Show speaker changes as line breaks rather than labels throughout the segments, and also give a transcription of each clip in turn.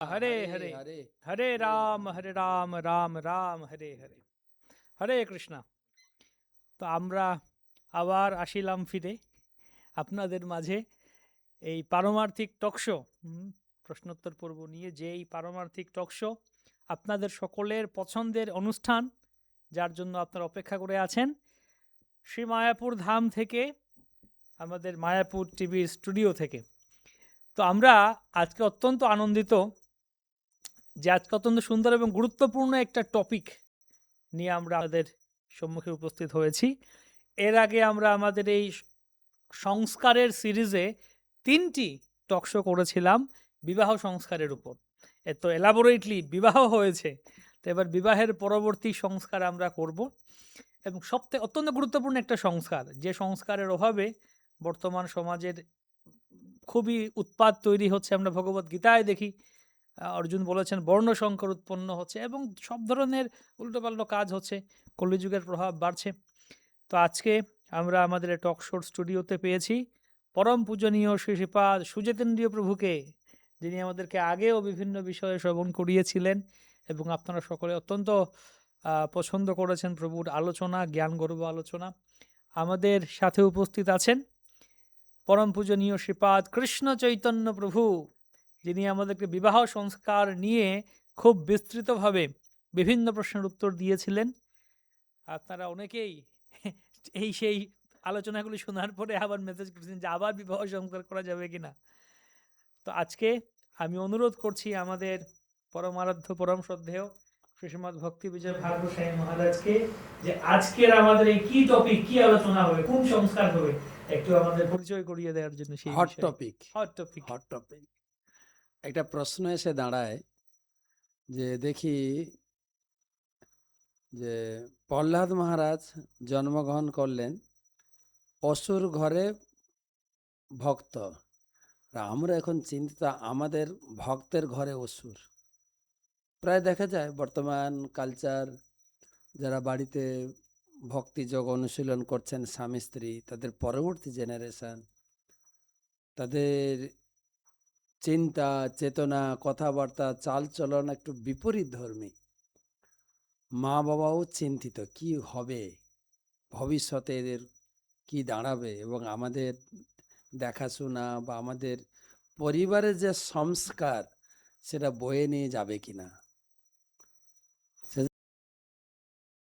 হরে হরে হরে রাম রাম রাম হরে হরে হরে কৃষ্ণ। তো আমরা আবার আসিলাম ফিরে আপনাদের মাঝে এই পারমার্থিক টকশো প্রশ্নোত্তর পর্ব নিয়ে, যে এই পারমার্থিক টকশো আপনাদের সকলের পছন্দের অনুষ্ঠান, যার জন্য আপনারা অপেক্ষা করে আছেন শ্রী মায়াপুর ধাম থেকে, আমাদের মায়াপুর টিভির স্টুডিও থেকে। তো আমরা আজকে অত্যন্ত আনন্দিত যে আজকে অত্যন্ত সুন্দর এবং গুরুত্বপূর্ণ একটা টপিক নিয়ে আমরা আমাদের সম্মুখে উপস্থিত হয়েছি। এর আগে আমরা আমাদের এই সংস্কারের সিরিজে 3টি টকশো করেছিলাম বিবাহ সংস্কারের উপর। এত এলাবোরেটলি বিবাহ হয়েছে, তো এবার বিবাহের পরবর্তী সংস্কার আমরা করব, এবং সবথেকে অত্যন্ত গুরুত্বপূর্ণ একটা সংস্কার, যে সংস্কারের অভাবে বর্তমান সমাজের খুবই উৎপাত তৈরি হচ্ছে। আমরা ভগবত গীতায় দেখি অর্জুন বলেছেন বর্ণ সংকর উৎপন্ন হচ্ছে এবং সব ধরনের উল্টোপাল্টো কাজ হচ্ছে, কলিযুগের প্রভাব বাড়ছে। তো আজকে আমরা আমাদের টক শোর স্টুডিওতে পেয়েছি পরম পূজনীয় শ্রী শ্রীপাদ সুজেতেন্দ্রীয় প্রভুকে, যিনি আমাদেরকে আগেও বিভিন্ন বিষয়ে শ্রবণ করিয়েছিলেন এবং আপনারা সকলে অত্যন্ত পছন্দ করেছেন প্রভুর আলোচনা, জ্ঞানগর্ভ আলোচনা। আমাদের সাথে উপস্থিত আছেন পরম পূজনীয় শ্রীপাদ কৃষ্ণ চৈতন্য প্রভু, যিনি আমাদেরকে বিবাহ সংস্কার নিয়ে খুব বিস্তৃতভাবে বিভিন্ন প্রশ্নের উত্তর দিয়েছিলেন। আপনারা অনেকেই সেই আলোচনাগুলি শোনার পরে আবার মেসেজ করেছেন যে আবার বিবাহ সংস্কার করা যাবে কিনা। তো আজকে আমি অনুরোধ করছি আমাদের পরমারাধ্য পরম শ্রদ্ধেয় শ্রীমদ ভক্তি বিজয় ভারতী মহারাজকে, যে আজকের আমাদের এই কি টপিক, কি আলোচনা হবে, কোন সংস্কার হবে, একটু আমাদের পরিচয় করিয়ে দেওয়ার জন্য। সেই
হট টপিক
হট টপিক
একটা প্রশ্ন এসে দাঁড়ায় যে দেখি যে প্রহ্লাদ মহারাজ জন্মগ্রহণ করলেন অসুর ঘরে ভক্ত, আমরা এখন চিন্তিত আমাদের ভক্তের ঘরে অসুর। প্রায় দেখা যায় বর্তমান কালচার, যারা বাড়িতে ভক্তি যোগ অনুশীলন করছেন স্বামী স্ত্রী, তাদের পরবর্তী জেনারেশন, তাদের চিন্তা চেতনা কথাবার্তা চালচলন একটু বিপরীত ধর্মী। মা বাবাও চিন্তিত কি হবে, ভবিষ্যতে এদের কি দাঁড়াবে, এবং আমাদের দেখাশোনা বা আমাদের পরিবারের যে সংস্কার সেটা বয়ে নিয়ে যাবে কিনা।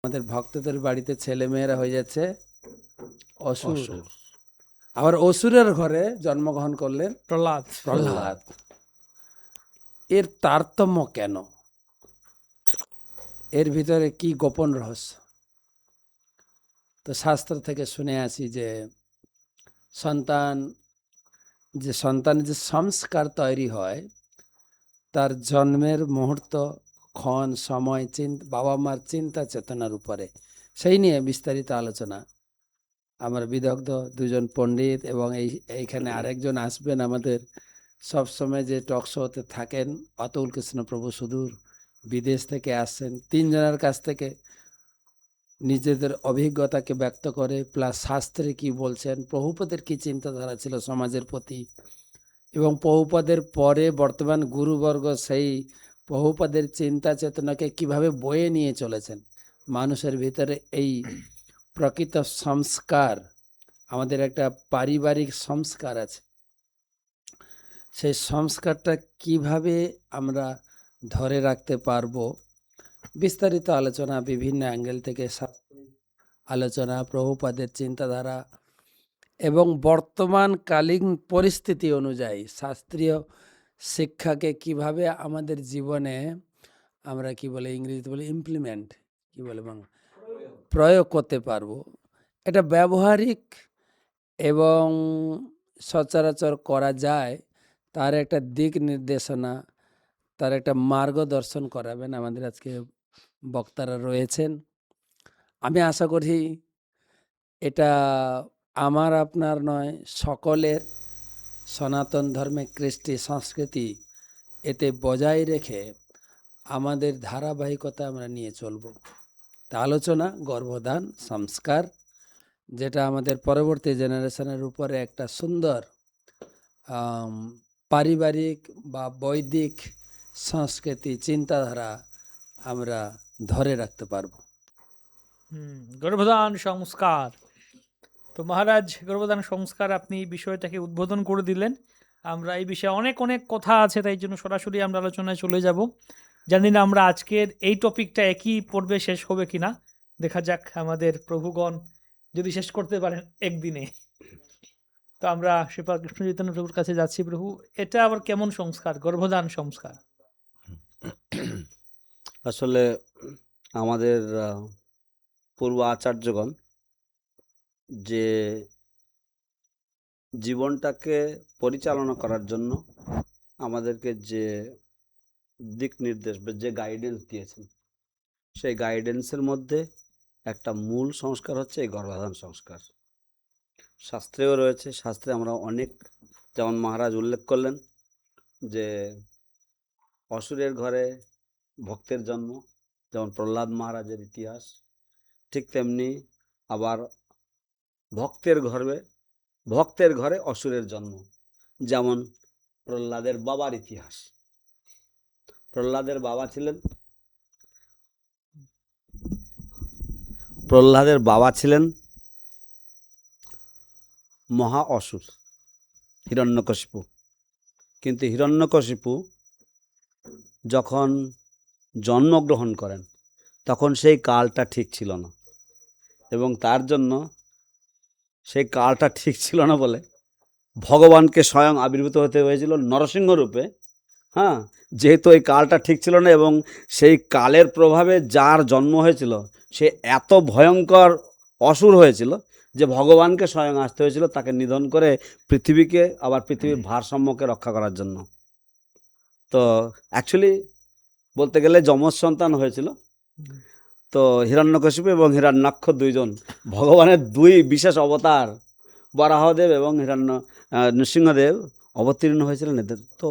আমাদের ভক্তদের বাড়িতে ছেলে মেয়েরা হয়ে যাচ্ছে অসুর, আবার অসুরের ঘরে জন্মগ্রহণ করলেন প্রহ্লাদ। এর তারতম্য কেন? এর ভিতরে কি গোপন রহস্য? তো শাস্ত্র থেকে শুনে আসি যে সন্তানের যে সংস্কার তৈরি হয় তার জন্মের মুহূর্ত, ক্ষণ, সময়, বাবা মার চিন্তা চেতনার উপরে। সেই নিয়ে বিস্তারিত আলোচনা আমার বিদগ্ধ দুজন পণ্ডিত এবং এইখানে আরেকজন আসবেন আমাদের সবসময় যে টক শোতে থাকেন, অতুল কৃষ্ণ প্রভু সুদূর বিদেশ থেকে আসছেন। তিনজনের কাছ থেকে নিজেদের অভিজ্ঞতাকে ব্যক্ত করে, প্লাস শাস্ত্রে কি বলছেন, প্রভুপাদের কি চিন্তাধারা ছিল সমাজের প্রতি, এবং প্রভুপাদের পরে বর্তমান গুরুবর্গ সেই প্রভুপাদের চিন্তা চেতনাকে কিভাবে বয়ে নিয়ে চলেছেন। মানুষের ভিতরে এই প্রকৃত সংস্কার, আমাদের একটা পারিবারিক সংস্কার আছে, সেই সংস্কারটা কিভাবে আমরা ধরে রাখতে পারবো, বিস্তারিত আলোচনা বিভিন্ন অ্যাঙ্গেল থেকে, আলোচনা, প্রভুপাদের চিন্তাধারা এবং বর্তমানকালীন পরিস্থিতি অনুযায়ী শাস্ত্রীয় শিক্ষাকে কিভাবে আমাদের জীবনে আমরা কি বলে ইংরেজিতে বলে ইমপ্লিমেন্ট, কি বলে বাংলা, প্রয়োগ করতে পারবো। এটা ব্যবহারিক এবং সচরাচর করা যায়, তার একটা দিক নির্দেশনা, তার একটা মার্গদর্শন করাবেন আমাদের আজকে বক্তারা রয়েছেন। আমি আশা করি এটা আমার আপনার নয়, সকলের সনাতন ধর্মে কৃষ্টি সংস্কৃতি এতে বজায় রেখে আমাদের ধারাবাহিকতা আমরা নিয়ে চলব। তা আলোচনা গর্ভধান সংস্কার, যেটা আমাদের পরবর্তী জেনারেশনের উপরে একটা সুন্দর পারিবারিক বা বৈদিক সংস্কৃতি চিন্তাধারা আমরা ধরে রাখতে পারবো।
গর্ভধান সংস্কার। তো মহারাজ, গর্ভধান সংস্কার আপনি বিষয়টাকে উদ্বোধন করে দিলেন। আমরা এই বিষয়ে অনেক অনেক কথা আছে, তাই জন্য সরাসরি আমরা আলোচনায় চলে যাব। জানি না আমরা আজকের এই টপিকটা একই পর্বে শেষ হবে কিনা, দেখা যাক আমাদের প্রভুগণ যদি শেষ করতে পারেন একদিনে। তো আমরা শ্রীপাদ কৃষ্ণ চৈতন্য প্রভুর কাছে যাচ্ছি। প্রভু, এটা আবার কেমন সংস্কার, গর্ভধান সংস্কার?
আসলে আমাদের পূর্ব আচার্যগণ যে জীবনটাকে পরিচালনা করার জন্য আমাদেরকে যে দিক নির্দেশ বা যে গাইডেন্স দিয়েছেন, সেই গাইডেন্সের মধ্যে একটা মূল সংস্কার হচ্ছে এই গর্ভাধান সংস্কার। শাস্ত্রেও রয়েছে, শাস্ত্রে আমরা অনেক, যেমন মহারাজ উল্লেখ করলেন যে অসুরের ঘরে ভক্তের জন্ম, যেমন প্রহ্লাদ মহারাজের ইতিহাস, ঠিক তেমনি আবার ভক্তের ঘরে অসুরের জন্ম, যেমন প্রহ্লাদের বাবার ইতিহাস। প্রহ্লাদের বাবা ছিলেন মহা অসুর, হিরণ্যকশিপু। কিন্তু হিরণ্যকশিপু যখন জন্মগ্রহণ করেন তখন সেই কালটা ঠিক ছিল না, এবং তার জন্য সেই কালটা ঠিক ছিল না বলে ভগবানকে স্বয়ং আবির্ভূত হতে হয়েছিল নরসিংহ রূপে। হ্যাঁ, যেহেতু এই কালটা ঠিক ছিল না এবং সেই কালের প্রভাবে যার জন্ম হয়েছিল সে এত ভয়ঙ্কর অসুর হয়েছিল যে ভগবানকে স্বয়ং আসতে হয়েছিল তাকে নিধন করে পৃথিবীকে, আবার পৃথিবীর ভারসাম্যকে রক্ষা করার জন্য। তো অ্যাকচুয়ালি বলতে গেলে যমজ সন্তান হয়েছিল। তো হিরণ্যকশিপু এবং হিরণ্যাক্ষ দুইজন ভগবানের দুই বিশেষ অবতার, বরাহদেব এবং নৃসিংহদেব অবতীর্ণ হয়েছিলেন এদের। তো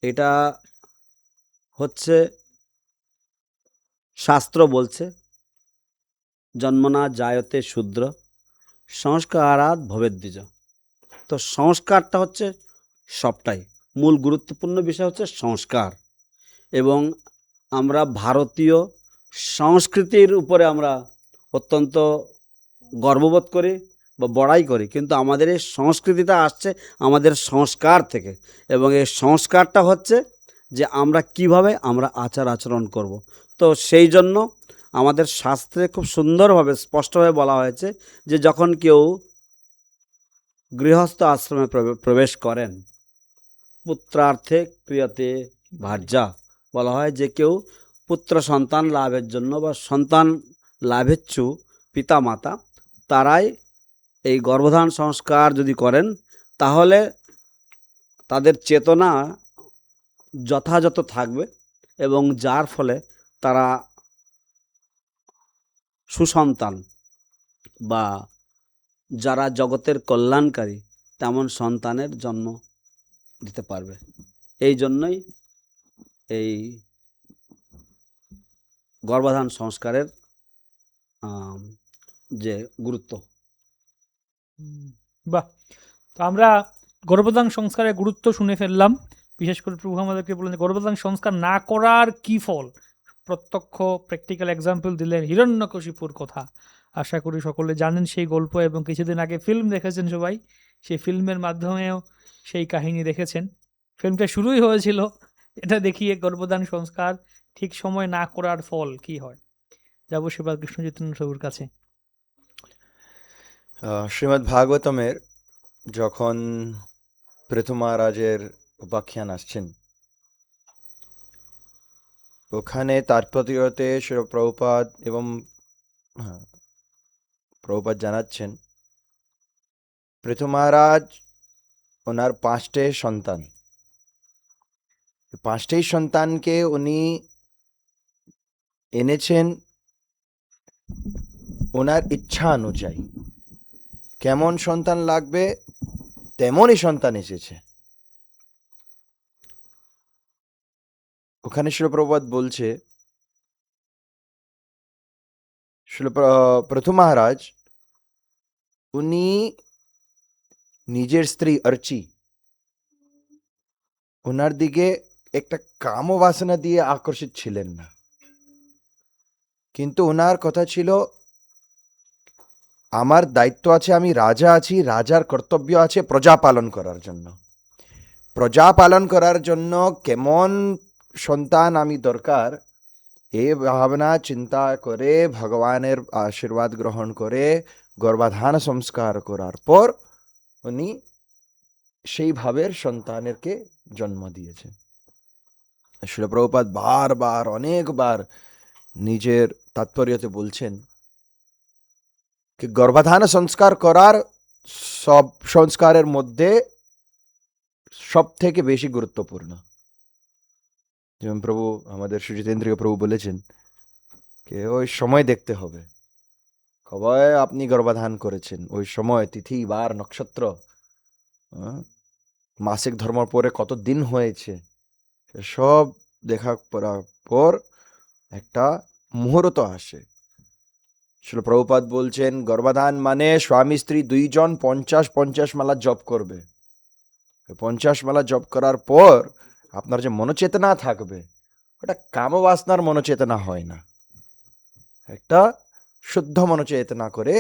এটা হচ্ছে শাস্ত্র বলছে, জন্মনা জায়তে শূদ্র সংস্কারাৎ ভবেৎ দ্বিজ। তো সংস্কারটা হচ্ছে সবটাই মূল গুরুত্বপূর্ণ বিষয় হচ্ছে সংস্কার। এবং আমরা ভারতীয় সংস্কৃতির উপরে আমরা অত্যন্ত গর্ববোধ করি বা বড়াই করি, কিন্তু আমাদের এই সংস্কৃতিটা আসছে আমাদের সংস্কার থেকে। এবং এই সংস্কারটা হচ্ছে যে আমরা কিভাবে আমরা আচার আচরণ করব। তো সেই জন্য আমাদের শাস্ত্রে খুব সুন্দরভাবে স্পষ্টভাবে বলা হয়েছে যে যখন কেউ গৃহস্থ আশ্রমে প্রবেশ করেন, পুত্রার্থে ক্রিয়তে ভার্যা, বলা হয় যে কেউ পুত্র সন্তান লাভের জন্য বা সন্তান লাভেচ্ছু পিতা মাতা তারাই এই গর্ভধান সংস্কার যদি করেন তাহলে তাদের চেতনা যথাযথ থাকবে এবং যার ফলে তারা সুসন্তান বা যারা জগতের কল্যাণকারী তেমন সন্তানের জন্ম দিতে পারবে। এই জন্যই এই গর্ভধান সংস্কারের যে গুরুত্ব।
বাহ! তো আমরা গর্ভধান সংস্কারের গুরুত্ব শুনে ফেললাম। বিশেষ করে প্রভু আমাদেরকে বললেন গর্ভধান সংস্কার না করার কি ফল, প্রত্যক্ষ প্র্যাকটিক্যাল এক্সাম্পল দিলেন হিরণ্যকশিপুর কথা। আশা করি সকলে জানেন সেই গল্প, এবং কিছুদিন আগে ফিল্ম দেখেছেন সবাই, সেই ফিল্মের মাধ্যমেও সেই কাহিনী দেখেছেন। ফিল্মটা শুরুই হয়েছিল এটা দেখিয়ে গর্ভধান সংস্কার ঠিক সময় না করার ফল কি হয়। যাবো শ্রীপাদ কৃষ্ণ চৈতন্য প্রভুর কাছে।
শ্রীমদ্ ভাগবতমের যখন পৃথু মহারাজের উপাখ্যান আসছেন, ওখানে তাৎপর্যতে শ্রী প্রভুপাদ এবং প্রভুপাদ জানাচ্ছেন পৃথু মহারাজ ওনার 5টে সন্তান, 5টেই সন্তানকে উনি এনেছেন ওনার ইচ্ছা অনুযায়ী। কেমন সন্তান লাগবে তেমনই সন্তান এসেছে। ওখানে শ্রী প্রভুপাদ বলছে পৃথু মহারাজ উনি নিজের স্ত্রী অর্চি ওনার দিকে একটা কামবাসনা দিয়ে আকর্ষিত ছিলেন না, কিন্তু ওনার কথা ছিল আমার দায়িত্ব আছে, আমি রাজা আছি, রাজার কর্তব্য আছে প্রজা পালন করার জন্য। প্রজা পালন করার জন্য কেমন সন্তান আমি দরকার, এই ভাবনা চিন্তা করে ভগবানের আশীর্বাদ গ্রহণ করে গর্ভাধান সংস্কার করার পর উনি সেই ভাবের সন্তানেরকে জন্ম দিয়েছেন। শ্রীল প্রভুপাদ বারবার অনেকবার নিজের তাৎপর্যতে বলছেন কি গর্ভাধান সংস্কার করার সব সংস্কারের মধ্যে সব থেকে বেশি গুরুত্বপূর্ণ। যেমন প্রভু আমাদের সুজিতেন্দ্রীয় প্রভু বলেছেন যে ওই সময় দেখতে হবে কবে আপনি গর্ভাধান করেছেন, ওই সময় তিথি বার নক্ষত্র, মাসিক ধর্ম পরে কত দিন হয়েছে, সব দেখা করার পর একটা মুহূর্ত আসে। শিল প্রভুপাদ বলছেন গর্ভাধান মানে স্বামী স্ত্রী দুইজন 50 মালা জপ করবে। 50 মালা জপ করার পর আপনার যে মনোচেতনা থাকবে ওটা কামবাসনার মনোচেতনা হয় না, একটা শুদ্ধ মনোচেতনা করে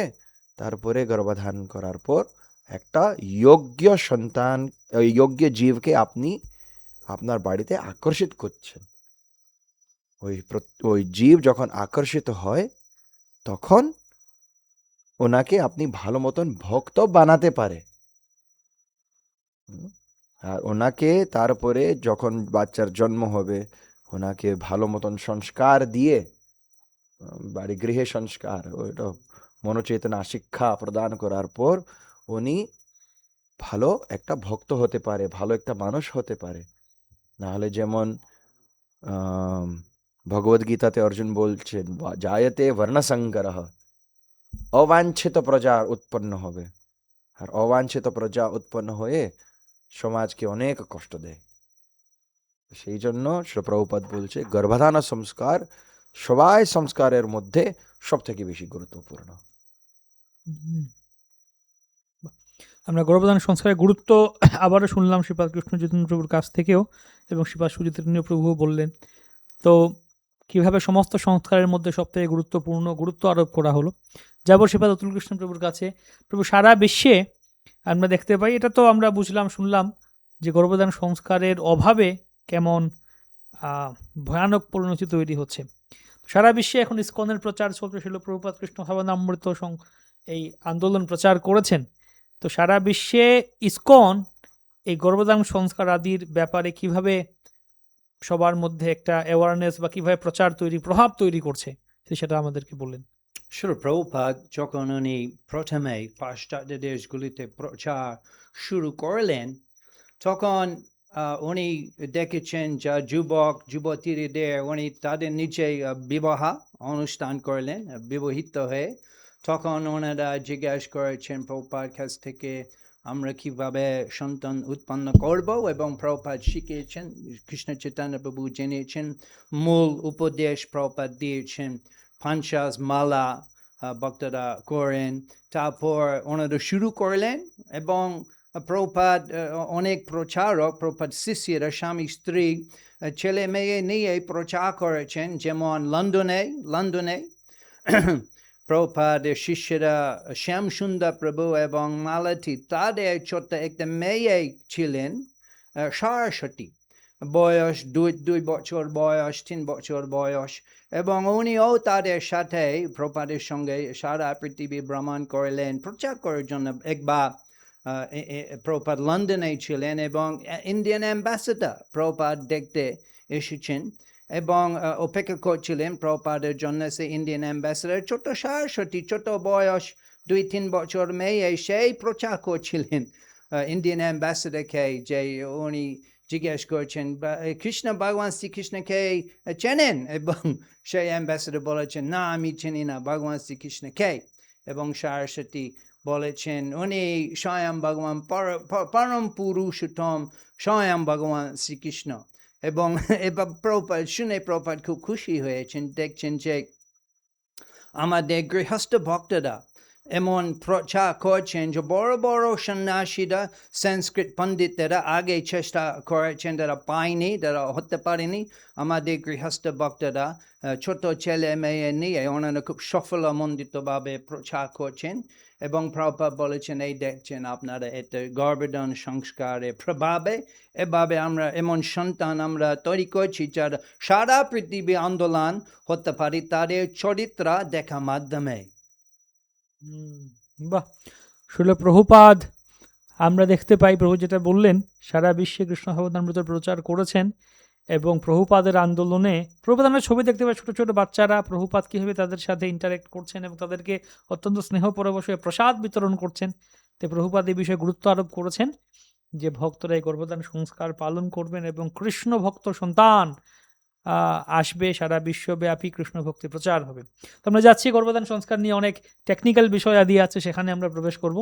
তারপরে গর্ভাধান করার পর একটা যোগ্য সন্তান, যোগ্য জীবকে আপনি আপনার বাড়িতে আকর্ষিত করছেন। ওই জীব যখন আকর্ষিত হয় তখন ওনাকে আপনি ভালো মতন ভক্ত বানাতে পারে। আর ওনাকে তারপরে যখন বাচ্চার জন্ম হবে ওনাকে ভালো মতন সংস্কার দিয়ে, বাড়ি গৃহে সংস্কার, ওইটা মনোচেতনা শিক্ষা প্রদান করার পর উনি ভালো একটা ভক্ত হতে পারে, ভালো একটা মানুষ হতে পারে। নাহলে যেমন ভগবদ গীতাতে অর্জুন বলছেন জায়তে বর্ণসংকর, অবাঞ্ছিত প্রজা উৎপন্ন হবে, আর অবাঞ্ছিত প্রজা উৎপন্ন হয়ে সমাজকে অনেক কষ্ট দেয়। সেই জন্য শ্রী প্রভুপাদ বলছে গর্ভাধান সংস্কার সবাই সংস্কারের মধ্যে সব থেকে বেশি গুরুত্বপূর্ণ।
আমরা গর্ভধান সংস্কারের গুরুত্ব আবারও শুনলাম শ্রীপাদ কৃষ্ণ চৈতন্য প্রভুর কাছ থেকেও, এবং শ্রীপাদ সুচিত্তন্য প্রভু বললেন। তো কিভাবে সমস্ত সংস্কারের মধ্যে সবথেকে গুরুত্ব আরোপ করা হলো। যাবো শ্রীপাদ অতুল কৃষ্ণ প্রভুর কাছে। প্রভু সারা বিশ্বে আমরা দেখতে পাই, এটা তো আমরা বুঝলাম শুনলাম যে গর্ভধান সংস্কারের অভাবে কেমন ভয়ানক পরিণতি তৈরি হচ্ছে। সারা বিশ্বে এখন ইসকনের প্রচার চলছে, শিল প্রভুপাদ কৃষ্ণ ভাবনামৃত এই আন্দোলন প্রচার করেছেন। তো সারা বিশ্বে ইসকন এই গর্ভধান সংস্কার আদির ব্যাপারে কিভাবে সবার মধ্যে একটা অ্যাওয়ারনেস বা কিভাবে প্রভাব তৈরি করছে সেটা আমাদেরকে বললেন।
Srila Prabhupada যখন উনি প্রথমে পাশ্চাত্য দেশগুলিতে প্রচার শুরু করলেন তখন উনি দেখেছেন যা যুবতীদের উনি তাদের নিচে বিবাহ অনুষ্ঠান করলেন, বিবাহিত হয়ে। তখন ওনারা জিজ্ঞাসা করেছেন প্রভুপাদ কাছ থেকে আমরা কিভাবে সন্তান উৎপন্ন করব, এবং প্রভুপাদ শিখিয়েছেন, কৃষ্ণ চৈতন্য প্রভু জেনেছেন, মূল উপদেশ প্রভুপাদ দিয়েছেন, 50 মালা ভক্তরা করেন। তারপর ওনারা শুরু করলেন এবং প্রভুপাদ অনেক প্রচারক, প্রভুপাদ শিষ্যরা স্বামী স্ত্রী ছেলে মেয়ে নিয়ে প্রচার করেছেন। যেমন লন্ডনে প্রভুপাদের শিষ্যরা শ্যাম সুন্দর প্রভু এবং মালতী, তাদের ছোট্ট একটা মেয়ে ছিলেন সরস্বতী, বয়স 2 বছর বয়স, 3 বছর বয়স, এবং উনিও তাদের সাথে প্রভুপাদের সঙ্গে সারা পৃথিবী ভ্রমণ করলেন প্রচার করার জন্য। একবার প্রভুপাদ লন্ডনে ছিলেন এবং ইন্ডিয়ান অ্যাম্বাসেডর প্রভুপাদ দেখতে এসেছেন এবং অপেক্ষা করছিলেন প্রভুপাদের জন্য। সে ইন্ডিয়ান অ্যাম্বাসেডর ছোট সরস্বতী, ছোট বয়স 2-3 বছর মেয়ে, সেই প্রচার করছিলেন ইন্ডিয়ান অ্যাম্বাসেডরকে, যে উনি জিজ্ঞেস করছেন কৃষ্ণ ভগবান শ্রীকৃষ্ণকে চেনেন, এবং সেই অ্যাম্বাসেডর বলেছেন না আমি চিনি না ভগবান শ্রীকৃষ্ণকে, এবং সরস্বতী বলেছেন উনি স্বয়ং ভগবান পরম পুরুষোত্তম স্বয়ং ভগবান শ্রীকৃষ্ণ। এবং এবার প্রভুপাদ শুনে প্রভুপাদ খুব খুশি হয়েছেন, দেখছেন যে আমাদের গৃহস্থ ভক্তরা এমন প্রচার করছেন যে বড় বড় সন্ন্যাসীরা সংস্কৃত পণ্ডিতেরা আগে চেষ্টা করেছেন, তারা পায়নি, তারা হতে পারেনি। আমাদের গৃহস্থ ভক্তরা ছোট ছেলে মেয়ে নিয়ে ওনারা খুব সফলমণ্ডিতভাবে প্রচার করছেন। এবং প্রভুপাদ বলেছেন, এই দেখছেন আপনারা এটা গর্ভধারণ সংস্কারের প্রভাবে এভাবে আমরা এমন সন্তান আমরা তৈরি করছি যারা সারা পৃথিবী আন্দোলন হতে পারে তাদের চরিত্র দেখা মাধ্যমে।
বাহ, শিল প্রভুপাদ আমরা দেখতে পাই প্রভু যেটা বললেন সারা বিশ্বে কৃষ্ণ ভাবনামৃত প্রচার করেছেন এবং প্রভুপাদের আন্দোলনে প্রভুপাদ আমরা ছবি দেখতে পাই ছোট ছোট বাচ্চারা প্রভুপাদ কীভাবে তাদের সাথে ইন্টারেক্ট করছেন এবং তাদেরকে অত্যন্ত স্নেহ পরবশে প্রসাদ বিতরণ করছেন। তো প্রভুপাদ এই বিষয়ে গুরুত্ব আরোপ করেছেন যে ভক্তরা এই গর্ভদান সংস্কার পালন করবেন এবং কৃষ্ণ ভক্ত সন্তান আসবে, সারা বিশ্বব্যাপী কৃষ্ণ ভক্তি প্রচার হবে। তো আমরা যাচ্ছি গর্ভদান সংস্কার নিয়ে অনেক টেকনিক্যাল বিষয় আদি আছে, সেখানে আমরা প্রবেশ করব।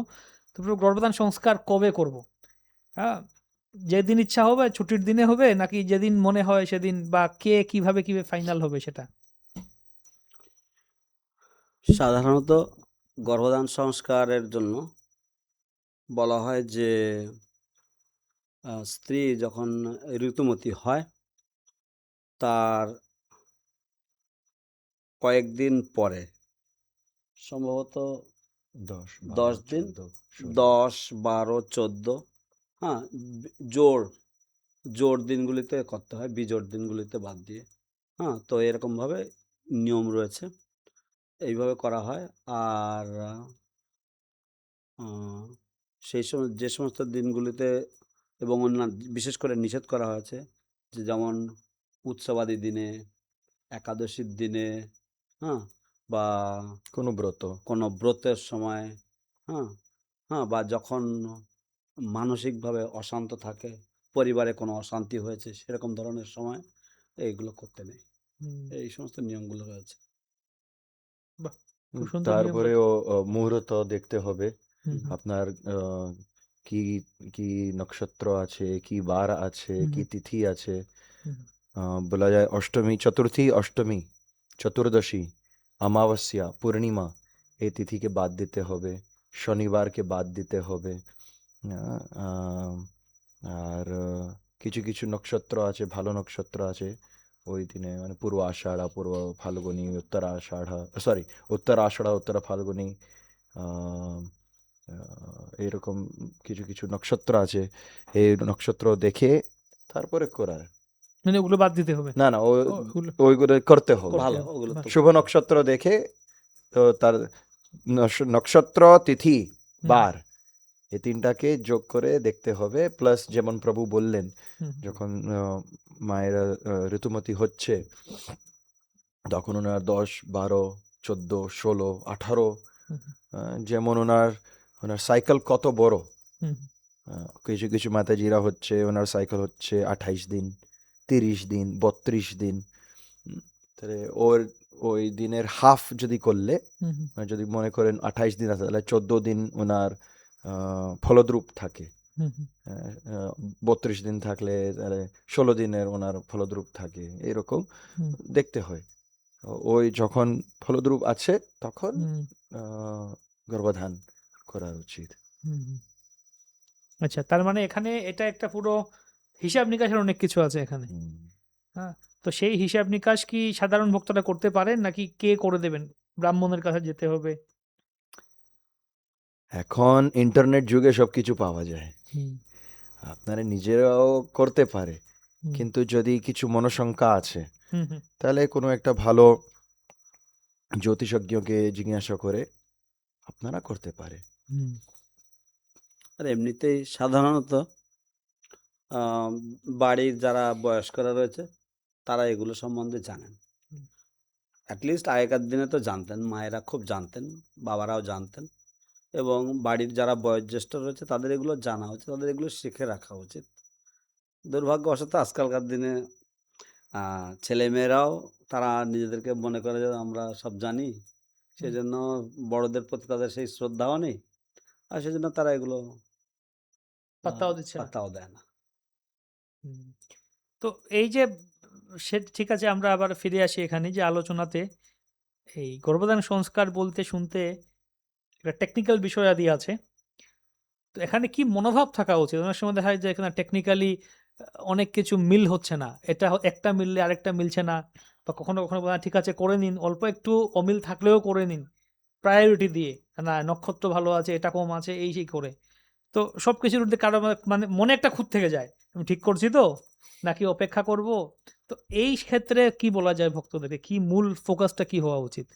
তো গর্ভদান সংস্কার কবে করব? যেদিন ইচ্ছা হবে, ছুটির দিনে হবে নাকি যেদিন মনে হয় সেদিন, বা কে কিভাবে ফাইনাল হবে সেটা?
সাধারণত গর্ভধান সংস্কারের জন্য বলা হয় যে স্ত্রী যখন ঋতুমতী হয় তার কয়েকদিন পরে, সম্ভবত 10 দিন, 10, 12, 14, হ্যাঁ, জোড় দিনগুলিতে করতে হয়, বিজোড় দিনগুলিতে বাদ দিয়ে। হ্যাঁ, তো এরকমভাবে নিয়ম রয়েছে, এইভাবে করা হয়। আর সেই সময় যে সমস্ত দিনগুলিতে এবং অন্যান্য বিশেষ করে নিষেধ করা হয়েছে, যে যেমন উৎসবাদী দিনে, একাদশীর দিনে, হ্যাঁ, বা কোনো ব্রতের সময়, হ্যাঁ, বা যখন মানসিকভাবে অশান্ত থাকে, পরিবারে কোনো অশান্তি হয়েছে, সেরকম ধরনের সময় এইগুলো করতে নেই। এই সমস্ত নিয়মগুলো রয়েছে।
খুব সুন্দর নিয়ম
তারপরে মুহূর্ত দেখতে হবে
হুম, হুম,
আপনার কি কি নক্ষত্র আছে, কি বার আছে, কি তিথি আছে।
হুম,
বলা যায় অষ্টমী, চতুর্থী, অষ্টমী, চতুর্দশী, অমাবস্যা, পূর্ণিমা এই তিথিকে বাদ দিতে হবে, শনিবারকে বাদ দিতে হবে। আহ, আর কিছু কিছু নক্ষত্র আছে, ভালো নক্ষত্র আছে ওই দিনে, মানে পূর্ব আষাঢ়া, পূর্ব ফাল্গুনী, উত্তর আষাঢ়া, সরি, উত্তর আষাঢ়া, উত্তর ফাল্গুনী, এরকম কিছু কিছু নক্ষত্র আছে। এই নক্ষত্র দেখে তারপরে করার,
মানে ওগুলো বাদ দিতে হবে?
না না,
ওগুলো
ওইগুলো করতে হবে।
করতে
ভালো,
হবে।
ওগুলো তো
শুভ নক্ষত্র দেখে, তো তার নক্ষত্র, তিথি,
হুম,
বার এই তিনটাকে যোগ করে দেখতে হবে। প্লাস যেমন প্রভু বললেন,
হুম,
যখন মায়েরা ঋতুমতী হচ্ছে তখন ওনার 10, 12, 14, 16, 18,
হুম,
যেমন ওনার সাইকেল কত বড়।
হুম,
কিছু কিছু মাতাজিরা হচ্ছে ওনার সাইকেল হচ্ছে 28 দিন, 30 দিন, 32 দিন। তাহলে ওই দিনের হাফ যদি করলে,
হুম, হুম,
যদি মনে করেন 28 দিন আছে, তাহলে 14 দিন ওনার ফলদ্রূপ থাকে।
হুম, হুম,
32 দিন থাকলে তাহলে 16 দিনের ওনার ফলদ্রূপ থাকে। এরকম
হুম,
দেখতে হয়। ওই যখন ফলদ্রূপ আছে তখন
হুম,
গর্ভধান করা উচিত।
হুম, হুম। আচ্ছা, তার মানে এখানে এটা একটা পুরো হিসাব নিকাশের অনেক কিছু আছে এখানে।
হুম।
হ্যাঁ, তো সেই হিসাব নিকাশ কি সাধারণ ভক্তরা করতে পারেন নাকি কে করে দেবেন? ব্রাহ্মণের কাছে যেতে হবে?
এখন ইন্টারনেট যুগে সবকিছু পাওয়া যায়,
হুম,
আপনারা নিজেরাও করতে পারে।
হুম,
কিন্তু যদি কিছু মনোশঙ্কা আছে,
হুম, হুম,
তাহলে কোনো একটা ভালো জ্যোতিষজ্ঞকে জিজ্ঞাসা করে আপনারা করতে পারে।
হুম,
আর এমনিতেই সাধারণত বাড়ির যারা বয়স্করা রয়েছে তারা এগুলো সম্বন্ধে জানেন।
হুম।
অ্যাটলিস্ট আগেকার দিনে তো জানতেন, মায়েরা খুব জানতেন, বাবারাও জানতেন, এবং বাড়ির যারা বয়োজ্যেষ্ঠ রয়েছে তাদের এগুলো জানা উচিত, তাদের এগুলো শিখে রাখা উচিত। দুর্ভাগ্যবশত আজকালকার দিনে ছেলেমেয়েরাও তারা নিজেদেরকে মনে করে যে আমরা সব জানি, সেজন্য বড়দের প্রতি তাদের সেই শ্রদ্ধাও নেই, আর সেজন্য তারা এগুলো
পাত্তাও দিচ্ছে না।
পাত্তাও দেয় না।
হুম। তো এই যে সে ঠিক আছে, আমরা আবার ফিরে আসি এখানে যে আলোচনাতে এই গর্ভধান সংস্কার বলতে শুনতে একটা টেকনিক্যাল বিষয় আদি আছে। তো এখানে কি মনোভাব থাকা উচিত? অনেক সময় দেখা যায় যে এখানে টেকনিক্যালি অনেক কিছু মিল হচ্ছে না, এটা একটা মিললে আরেকটা মিলছে না, বা কখনো কখনো বলে, ঠিক আছে করে নিন, অল্প একটু অমিল থাকলেও করে নিন প্রায়োরিটি দিয়ে, না নক্ষত্র ভালো আছে, এটা কম আছে, এই সেই করে। তো সবকিছুর মধ্যে কারো মানে মনে একটা খুঁত থেকে যায়, আমি ঠিক করছি তো, নাকি অপেক্ষা করব। তো এই ক্ষেত্রে কি বলা যায় ভক্তদেরকে, কি মূল ফোকাসটা কি হওয়া উচিত?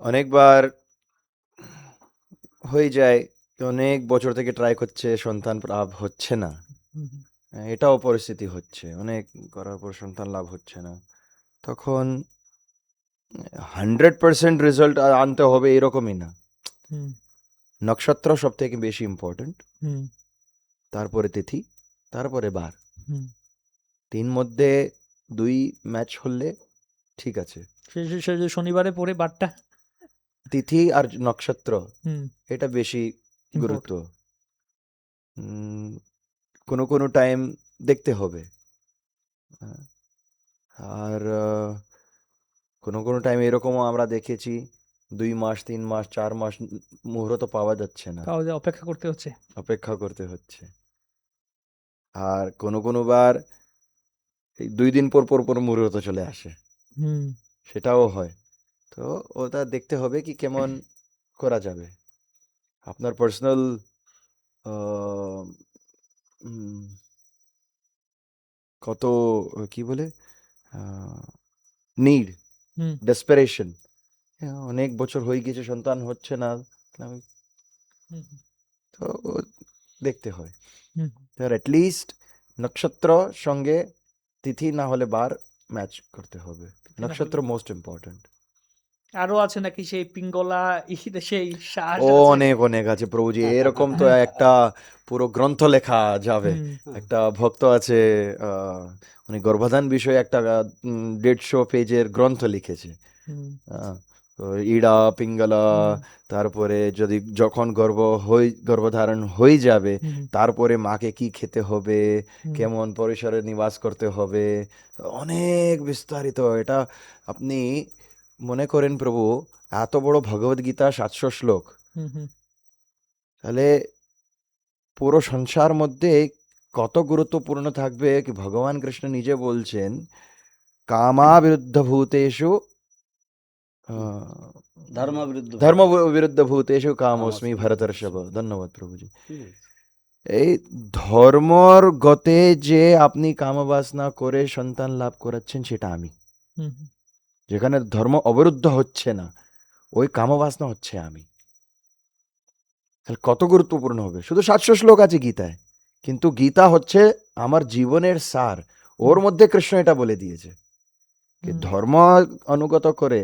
অনেকবার হয়ে যায় যে অনেক বছর থেকে ট্রাই করছে, সন্তান লাভ হচ্ছে না।
হুম, হুম,
এটাও পরিস্থিতি হচ্ছে, অনেক করার পর সন্তান লাভ হচ্ছে না, তখন 100% রেজাল্ট আনতে হবে এরকমই না।
হুম,
নক্ষত্র সব থেকে বেশি ইম্পর্টেন্ট,
হুম,
তারপরে তিথি, তারপরে বার।
হুম।
তিন মধ্যে 2 ম্যাচ হলে ঠিক আছে।
সে যে শনিবারে পড়ে বারটা।
তিথি আর নক্ষত্র
হুম,
এটা বেশি
ইম্পর্ট।
গুরুত্ব। উম, কোনো কোনো টাইম দেখতে হবে। হ্যাঁ, আর কোনো কোনো টাইম এরকমও আমরা দেখেছি 2 মাস 3 মাস 4 মাস মুহূর্ত পাওয়া যাচ্ছে না,
তাও যে অপেক্ষা করতে হচ্ছে।
অপেক্ষা করতে হচ্ছে। আর কোনো কোনো বার এই 2 দিন পর পর পর মুহূর্ত চলে আসে,
হুম,
সেটাও হয়। তো ওটা দেখতে হবে কি কেমন করা যাবে। আপনার পার্সোনাল কত কি বলে নিড,
হুম,
ডেসপারেশন, অনেক বছর হয়ে গেছে সন্তান হচ্ছে না, আমি
হুম,
তো দেখতে হয়।
হুম,
আর অ্যাটলিস্ট নক্ষত্র সঙ্গে তিথি না হলে বার ম্যাচ করতে হবে।
না
নক্ষত্র
হলে-
মোস্ট ইম্পর্টেন্ট।
আরো আছে নাকি সেই পিঙ্গলা, সেই শ্বাস
ও
আছে?
অনেক অনেক আছে প্রভুজি, এরকম তো একটা পুরো গ্রন্থ লেখা যাবে।
হুম,
একটা ভক্ত আছে, উনি গর্ভধান বিষয়ে একটা 150 পেজের গ্রন্থ লিখেছে।
হুম,
আহ, তো ইড়া পিঙ্গলা,
হুম,
তারপরে যদি যখন গর্ভধারণ হয়ে যাবে
হুম,
তারপরে মাকে কি খেতে হবে,
হুম,
কেমন পরিসরে নিবাস করতে হবে, অনেক বিস্তারিত। এটা আপনি মনে করেন প্রভু এত বড় ভগবদ গীতা 700 শ্লোক,
হুম, হুম,
তাহলে পুরো সংসার মধ্যে কত গুরুত্বপূর্ণ থাকবে কি ভগবান কৃষ্ণ নিজে বলছেন, কামা বিরুদ্ধ ভূতেষু
ধর্মবিরুদ্ধ
ধর্ম বিরুদ্ধ ভূতেষু কামোস্মি ভরতর্ষভ। ধন্যবাদ প্রভুজি। এই ধর্মর গতে যে আপনি কামবাসনা করে সন্তান লাভ করাচ্ছেন সেটা আমি।
হুম,
যেখানে ধর্ম অবরুদ্ধ হচ্ছে না, ওই কামবাসনা হচ্ছে আমি। তাহলে কত গুরুত্বপূর্ণ হবে। শুধু 700 শ্লোক আছে গীতায়, কিন্তু গীতা হচ্ছে আমার জীবনের সার। ওর মধ্যে কৃষ্ণ এটা বলে দিয়েছে কি
হুম,
ধর্ম অনুগত করে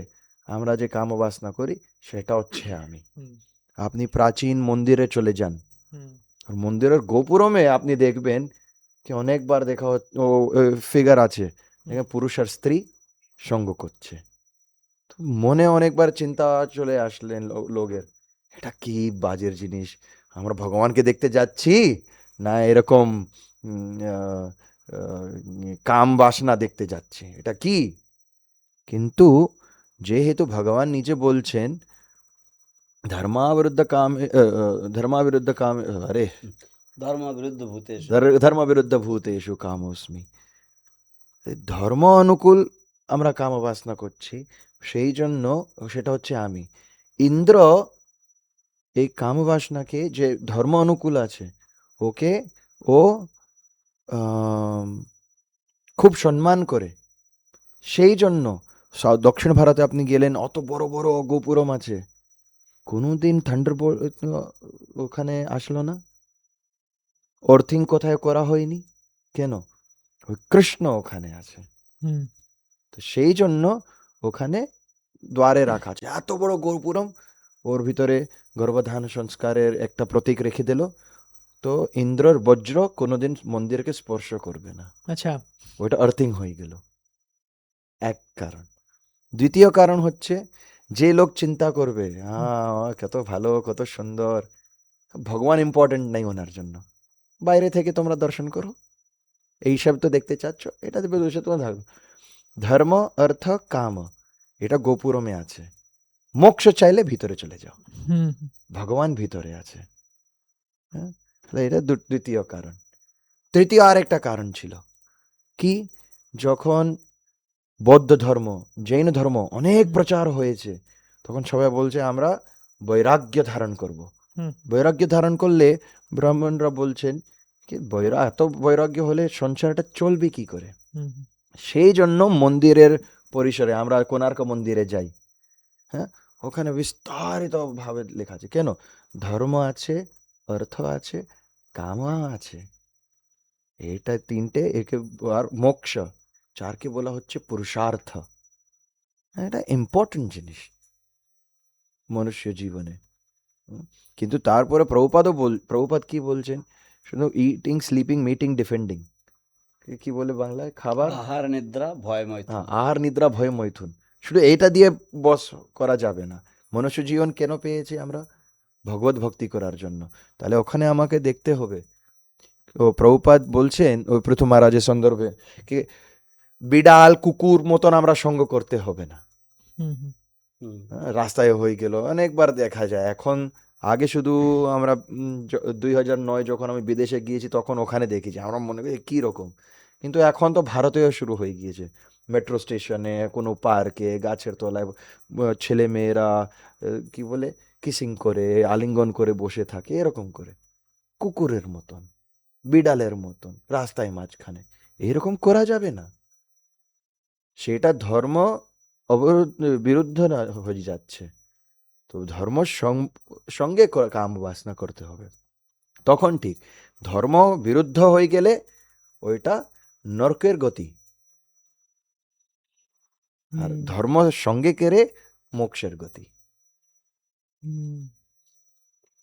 আমরা যে কামবাসনা করি সেটা হচ্ছে আমি।
হুম,
আপনি প্রাচীন মন্দিরে চলে যান,
হুম,
আর মন্দিরের গোপুরমে আপনি দেখবেন কি অনেকবার দেখা ও ফিগার আছে, দেখেন পুরুষ আর স্ত্রী সঙ্গ করছে। তো মনে অনেকবার চিন্তা চলে আসলেন লোকের, এটা কি বাজের জিনিস, আমরা ভগবানকে দেখতে যাচ্ছি না এরকম আহ, কাম বাসনা দেখতে যাচ্ছি, এটা কি? কিন্তু যেহেতু ভগবান নিজে বলছেন ধর্মাবিরুদ্ধ কাম ধর্মাবিরুদ্ধ কাম আরে
ধর্মবিরুদ্ধ ভূতেষু
ধর্মবিরুদ্ধ ভূতেষু কামোস্মি, ধর্ম অনুকূল আমরা কামবাসনা করছি, সেই জন্য সেটা হচ্ছে আমি। ইন্দ্র এই কামবাসনাকে যে ধর্ম অনুকূল আছে ওকে ও আম, খুব সম্মান করে। সেই জন্য দক্ষিণ ভারতে আপনি গেলেন, অত বড় বড় গোপুরম আছে, কোনোদিন থান্ডারবোল্ট ওখানে আসলো না, অর্থিং কোথায় করা হয়নি, কেন? ওই কৃষ্ণ ওখানে আছে।
হুম,
তো সেই জন্য ওখানে দ্বারে রাখা আছে এত বড় গোপুরম, ওর ভিতরে গর্ভধান সংস্কারের একটা প্রতীক রেখে দিল। তো ইন্দ্রর বজ্র কোনোদিন মন্দিরকে স্পর্শ করবে না,
আচ্ছা,
ওইটা আর্থিং হয়ে গেল। এক কারণ। দ্বিতীয় কারণ হচ্ছে যে লোক চিন্তা করবে কত ভালো কত সুন্দর, ভগবান ইম্পর্টেন্ট নাই ওনার জন্য, বাইরে থেকে তোমরা দর্শন করো, এইসব তো দেখতে চাচ্ছ, এটা বসে তোমার ধর্ম অর্থ কাম, এটা গোপুরমে আছে। মোক্ষ চাইলে ভিতরে চলে যাও,
হুম
ভগবান ভিতরে আছে। হ্যাঁ, তাহলে এটা দ্বিতীয় কারণ। তৃতীয় আর একটা কারণ ছিল কি, যখন বৌদ্ধ ধর্ম, জৈন ধর্ম অনেক
হুম।
প্রচার হয়েছে, তখন সবাই বলছে আমরা বৈরাগ্য ধারণ করব।
হুম।
বৈরাগ্য ধারণ করলে ব্রাহ্মণরা বলছেন কি এত বৈরাগ্য হলে সংসারটা চলবে কি করে।
হুম
সেই জন্য মন্দিরের পরিসরে আমরা কোণার্ক মন্দিরে যাই, হ্যাঁ, ওখানে বিস্তারিত ভাবে লেখা আছে কেন, ধর্ম আছে, অর্থ আছে, কাম আছে, এটা তিনটে, একে আর মোক্ষ, চারকে বলা হচ্ছে পুরুষার্থ। এটা ইম্পর্টেন্ট জিনিস মনুষ্য জীবনে। কিন্তু তারপরে প্রভুপাদ কি বলছেন, শুধু ইটিং, স্লিপিং, মিটিং, ডিফেন্ডিং, কি বলে বাংলায়, খাবার,
আহার নিদ্রা ভয় মৈথুন।
আহার নিদ্রা ভয় মৈথুন, শুধু এইটা দিয়ে বস করা যাবে না। মনুষ্য জীবন কেন পেয়েছি আমরা? ভগবত ভক্তি করার জন্য। তাহলে ওখানে আমাকে দেখতে হবে। ও প্রভুপাদ বলছেন ওই প্রথম মহারাজের সন্দর্ভে কি বিড়াল কুকুর মতন আমরা সঙ্গ করতে হবে না।
হুম হুম
রাস্তায় হয়ে গেল অনেকবার দেখা যায় এখন। আগে শুধু আমরা 2009 যখন আমি বিদেশে গিয়েছি তখন ওখানে দেখেছি, আমরা মনে করি কী রকম, কিন্তু এখন তো ভারতেও শুরু হয়ে গিয়েছে। মেট্রো স্টেশনে, কোনো পার্কে, গাছের তলায় ছেলে মেয়েরা কি বলে কিসিং করে, আলিঙ্গন করে বসে থাকে এরকম করে, কুকুরের মতন, বিড়ালের মতন রাস্তায় মাঝখানে। এরকম করা যাবে না, সেটা ধর্ম বিরুদ্ধ না হয়ে যাচ্ছে। তো ধর্ম সঙ্গে কাম বাসনা করতে হবে, তখন ঠিক। ধর্ম বিরুদ্ধ হয়ে গেলে ওইটা নরকের গতি, আর
হুম,
ধর্ম সঙ্গে কেড়ে মোক্ষের গতি।
হুম।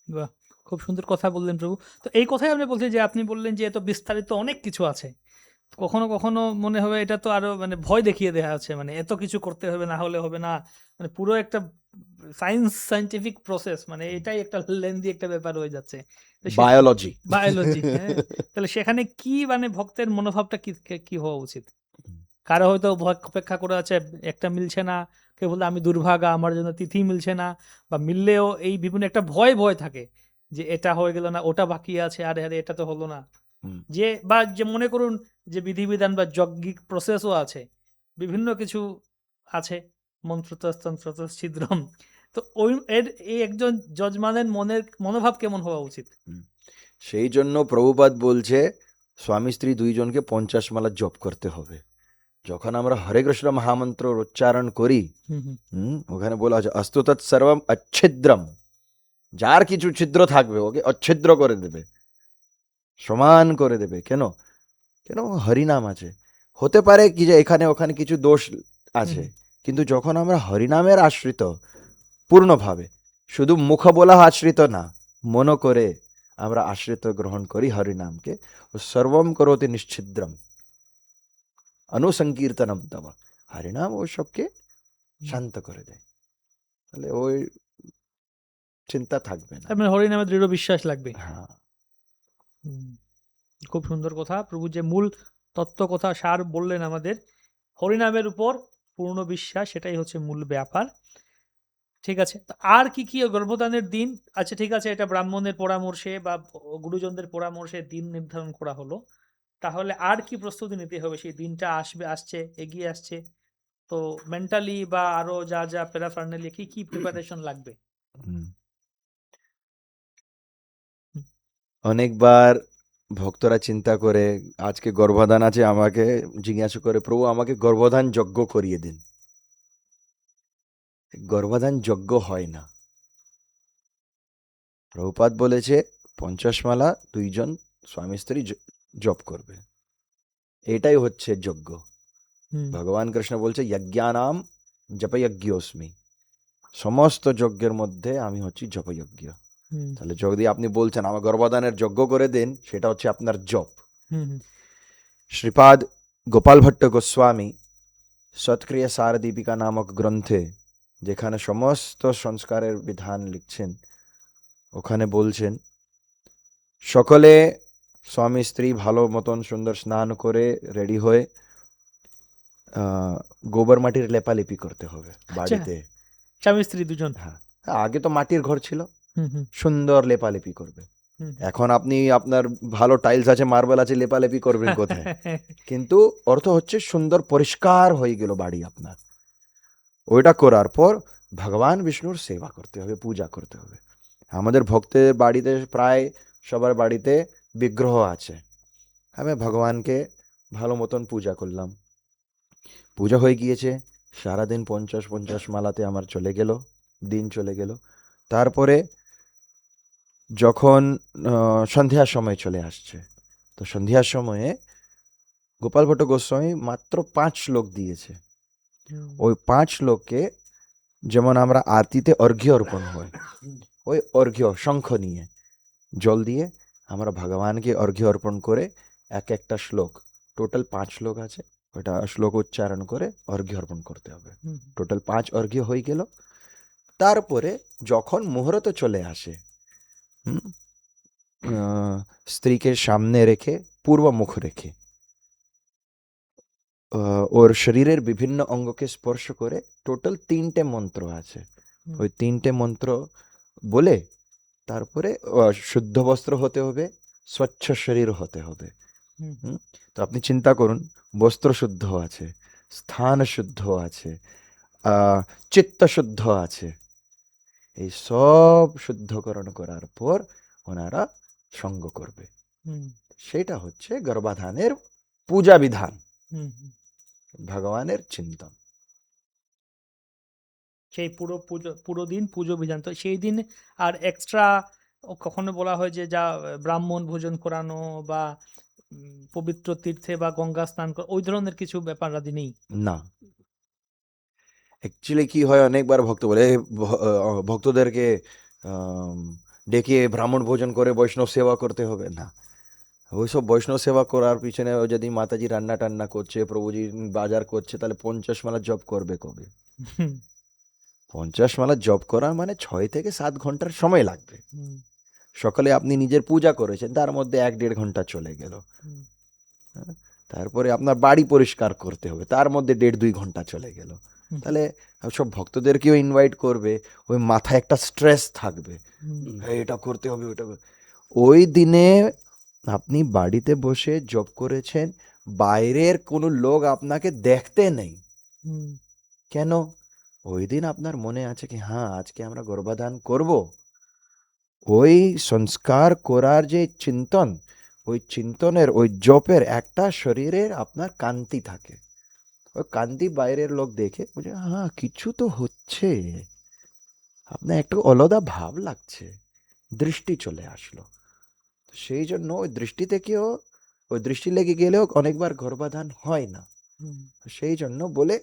বাহ! খুব সুন্দর কথা বললেন প্রভু। তো এই কথাই আপনি বলছেন যে আপনি বললেন যে এত বিস্তারিত অনেক কিছু আছে। কখনো, কখনো মনে হবে এটা তো আরো মানে ভয় দেখিয়ে দেয়া হচ্ছে। মানে এত কিছু করতে হবে, না হলে হবে না। মানে পুরো একটা সায়েন্টিফিক প্রসেস, মানে এটাই একটা লেন্দি একটা ব্যাপার হয়ে যাচ্ছে। তো
বায়োলজি।
বায়োলজি, হ্যাঁ। তাহলে সেখানে কি মানে ভক্তের মনোভাবটা কি হওয়া উচিত? কারো হয়তো অপেক্ষা করে আছে, একটা মিলছে না, কেউ বললে আমি দুর্ভাগা, আমার জন্য তিথি মিলছে না, বা মিললেও এই বিভিন্ন একটা ভয় থাকে যে এটা হয়ে গেল না, ওটা বাকি আছে, আরে আরে এটা তো হলো না। যে বা যে মনে করুন যে বিধিবিধান বা যজ্ঞিক প্রসেসও আছে, বিভিন্ন কিছু আছে, মন্ত্রতস তন্ত্রতস ছিদ্রম। তো ওই এই একজন যজমানের মনোভাব কেমন হওয়া উচিত?
সেই জন্য প্রভুপাদ বলছে স্বামী স্ত্রী দুইজনকে 50 মালা জপ করতে হবে। যখন আমরা হরে কৃষ্ণ মহামন্ত্র উচ্চারণ করি, ওখানে বলা আছে অস্তু তৎসর্বম অচ্ছিদ্রম, যার কিছু ছিদ্র থাকবে ওকে অচ্ছিদ্র করে দেবে, সমান করে দেবে। কেন? কেন? হরিনাম আছে। হতে পারে কি যে এখানে ওখানে কিছু দোষ আছে, কিন্তু যখন আমরা হরিনামের আশ্রিত পূর্ণভাবে, শুধু মুখ বলা আশ্রিত না, মন করে আমরা আশ্রিত গ্রহণ করি হরিনামকে, সর্বম করোতি নিশ্ছিদ্রম অনুসংকীর্তনম তব, হরিনাম ওই সবকে শান্ত করে দেয়। তাহলে ওই চিন্তা থাকবে না।
তার মানে হরিনামে দৃঢ় বিশ্বাস লাগবে।
হ্যাঁ,
হুম, খুব সুন্দর কথা। প্রভু যে মূল তত্ত্ব কথা সার বললেন আমাদের, হরিনামের উপর পূর্ণ বিশ্বাস, সেটাই হচ্ছে মূল ব্যাপার। ঠিক আছে, তো আর কি কি গর্ভদানের দিন? আচ্ছা ঠিক আছে, এটা ব্রাহ্মণের পরামর্শে বা গুরুজনদের পরামর্শে দিন নির্ধারণ করা হলো। তাহলে আর কি প্রস্তুতি নিতে হবে? সেই দিনটা আসছে, এগিয়ে আসছে। তো মেন্টালি বা আরো যা যা প্যারাফার্নালি কি প্রিপারেশন লাগবে?
হুম। অনেকবার ভক্তরা চিন্তা করে, আজকে গর্ভধান আছে, আমাকে জিজ্ঞাসা করে প্রভু আমাকে গর্ভধান যজ্ঞ করিয়ে দিন। গর্ভধান যজ্ঞ হয় না। প্রভুপাদ বলেছে 50 মালা দুইজন স্বামী স্ত্রী জপ করবে, এটাই হচ্ছে যজ্ঞ। ভগবান কৃষ্ণ বলছে যজ্ঞানাম জপযজ্ঞোস্মি, সমস্ত যজ্ঞের মধ্যে আমি হচ্ছি জপযজ্ঞ। তাহলে যদি আপনি বলছেন আমার গর্ভধানের যজ্ঞ করে দেন, সেটা হচ্ছে আপনার জপ। শ্রীপাদ গোপাল ভট্ট গোস্বামী সৎক্রিয়া সারদীপিকা নামক গ্রন্থে, যেখানে সমস্ত সংস্কারের বিধান লিখছেন, ওখানে বলছেন সকলে স্বামী স্ত্রী ভালো মতন সুন্দর স্নান করে রেডি হয়ে গোবর মাটির লেপালেপি করতে হবে বাড়িতে।
স্বামী স্ত্রী দুজন।
হ্যাঁ, আগে তো মাটির ঘর ছিল,
হুম হুম
সুন্দর লেপালেপি করবে।
হুম।
এখন আপনি আপনার ভালো টাইলস আছে, মার্বেল আছে, লেপালেপি করবেন কোথায়? কিন্তু অর্থ হচ্ছে সুন্দর পরিষ্কার হয়ে গেল বাড়ি আপনার। ওইটা করার পর ভগবান বিষ্ণুর সেবা করতে হবে, পূজা করতে হবে। আমাদের ভক্তের বাড়িতে প্রায় সবার বাড়িতে বিগ্রহ আছে। আমি ভগবানকে ভালো মতন পূজা করলাম, পূজা হয়ে গিয়েছে, সারাদিন 50 মালাতে আমার চলে গেল, দিন চলে গেল। তারপরে যখন সন্ধ্যার সময় চলে আসছে, তো সন্ধ্যার সময়ে গোপাল ভট্ট গোস্বামী মাত্র 5 শ্লোক দিয়েছে। ওই 5 শ্লোককে, যেমন আমরা আরতিতে অর্ঘ্য অর্পণ হয়, ওই অর্ঘ্য শঙ্খ নিয়ে জল দিয়ে আমরা ভগবানকে অর্ঘ্য অর্পণ করে এক একটা শ্লোক, টোটাল 5 শ্লোক আছে, ওটা শ্লোক উচ্চারণ করে অর্ঘ্য অর্পণ করতে হবে। টোটাল 5 অর্ঘ্য হয়ে গেল। তারপরে যখন মুহূর্ত চলে আসে, হুম, স্ত্রীকে সামনে রেখে, পূর্ব মুখ রেখে, ওর শরীরের বিভিন্ন অঙ্গকে স্পর্শ করে, টোটাল 3টে মন্ত্র আছে। ওই 3টে মন্ত্র বলে তারপরে শুদ্ধ বস্ত্র হতে হবে, স্বচ্ছ শরীর হতে হবে। হুম, তো আপনি চিন্তা করুন, বস্ত্র শুদ্ধ আছে, স্থান শুদ্ধ আছে, চিত্ত শুদ্ধ আছে, এই সব শুদ্ধকরণ করার পর ওনারা সঙ্গ করবে। সেটা হচ্ছে গর্ভাধানের পূজা বিধান, ভগবানের চিন্তন।
সেই পুরো দিন পুজো বিধান। তো সেই দিন আর এক্সট্রা কখনো বলা হয় যে যা ব্রাহ্মণ ভোজন করানো বা পবিত্র তীর্থে বা গঙ্গা স্নান করা, ওই ধরনের কিছু ব্যাপার আদি নেই?
না, অ্যাকচুয়ালি কি হয়, অনেকবার ভক্ত বলে ভক্তদেরকে ডেকে ব্রাহ্মণ ভোজন করে বৈষ্ণব সেবা করতে হবে। না, ওইসব বৈষ্ণব সেবা করার পিছনে যদি মাতাজি রান্না টান্না করছে, প্রভুজি বাজার করছে, তাহলে 50 মালা জপ করবে কবে? 50 মালা জপ করা মানে 6 থেকে 7 ঘন্টার সময় লাগবে। সকালে আপনি নিজের পূজা করেছেন, তার মধ্যে 1-1.5 ঘন্টা চলে গেল। তারপরে আপনার বাড়ি পরিষ্কার করতে হবে, তার মধ্যে 1.5-2 ঘন্টা চলে গেল। তাহলে সব ভক্তদেরকেও ইনভাইট করবে, ওই মাথায় একটা স্ট্রেস থাকবে, এটা করতে হবে, ওটা। ওই দিনে আপনি বাড়িতে বসে জব করেছেন, বাইরের কোনো লোক আপনাকে দেখতে নেই। কেন? ওই দিন আপনার মনে আছে কি হ্যাঁ আজকে আমরা গর্ভধান করব। ওই সংস্কার করার যে চিন্তন, ওই চিন্তনের, ওই জপের একটা শরীরের আপনার কান্তি থাকে। ওই কান্তি বাইরের লোক দেখে বুঝে হ্যাঁ কিছু তো হচ্ছে, আপনার একটু আলাদা ভাব লাগছে, দৃষ্টি চলে আসলো। সেই জন্য ওই দৃষ্টি থেকেও, ওই দৃষ্টি লেগে গেলেও অনেকবার গর্ভধান হয় না। সেই জন্য বলে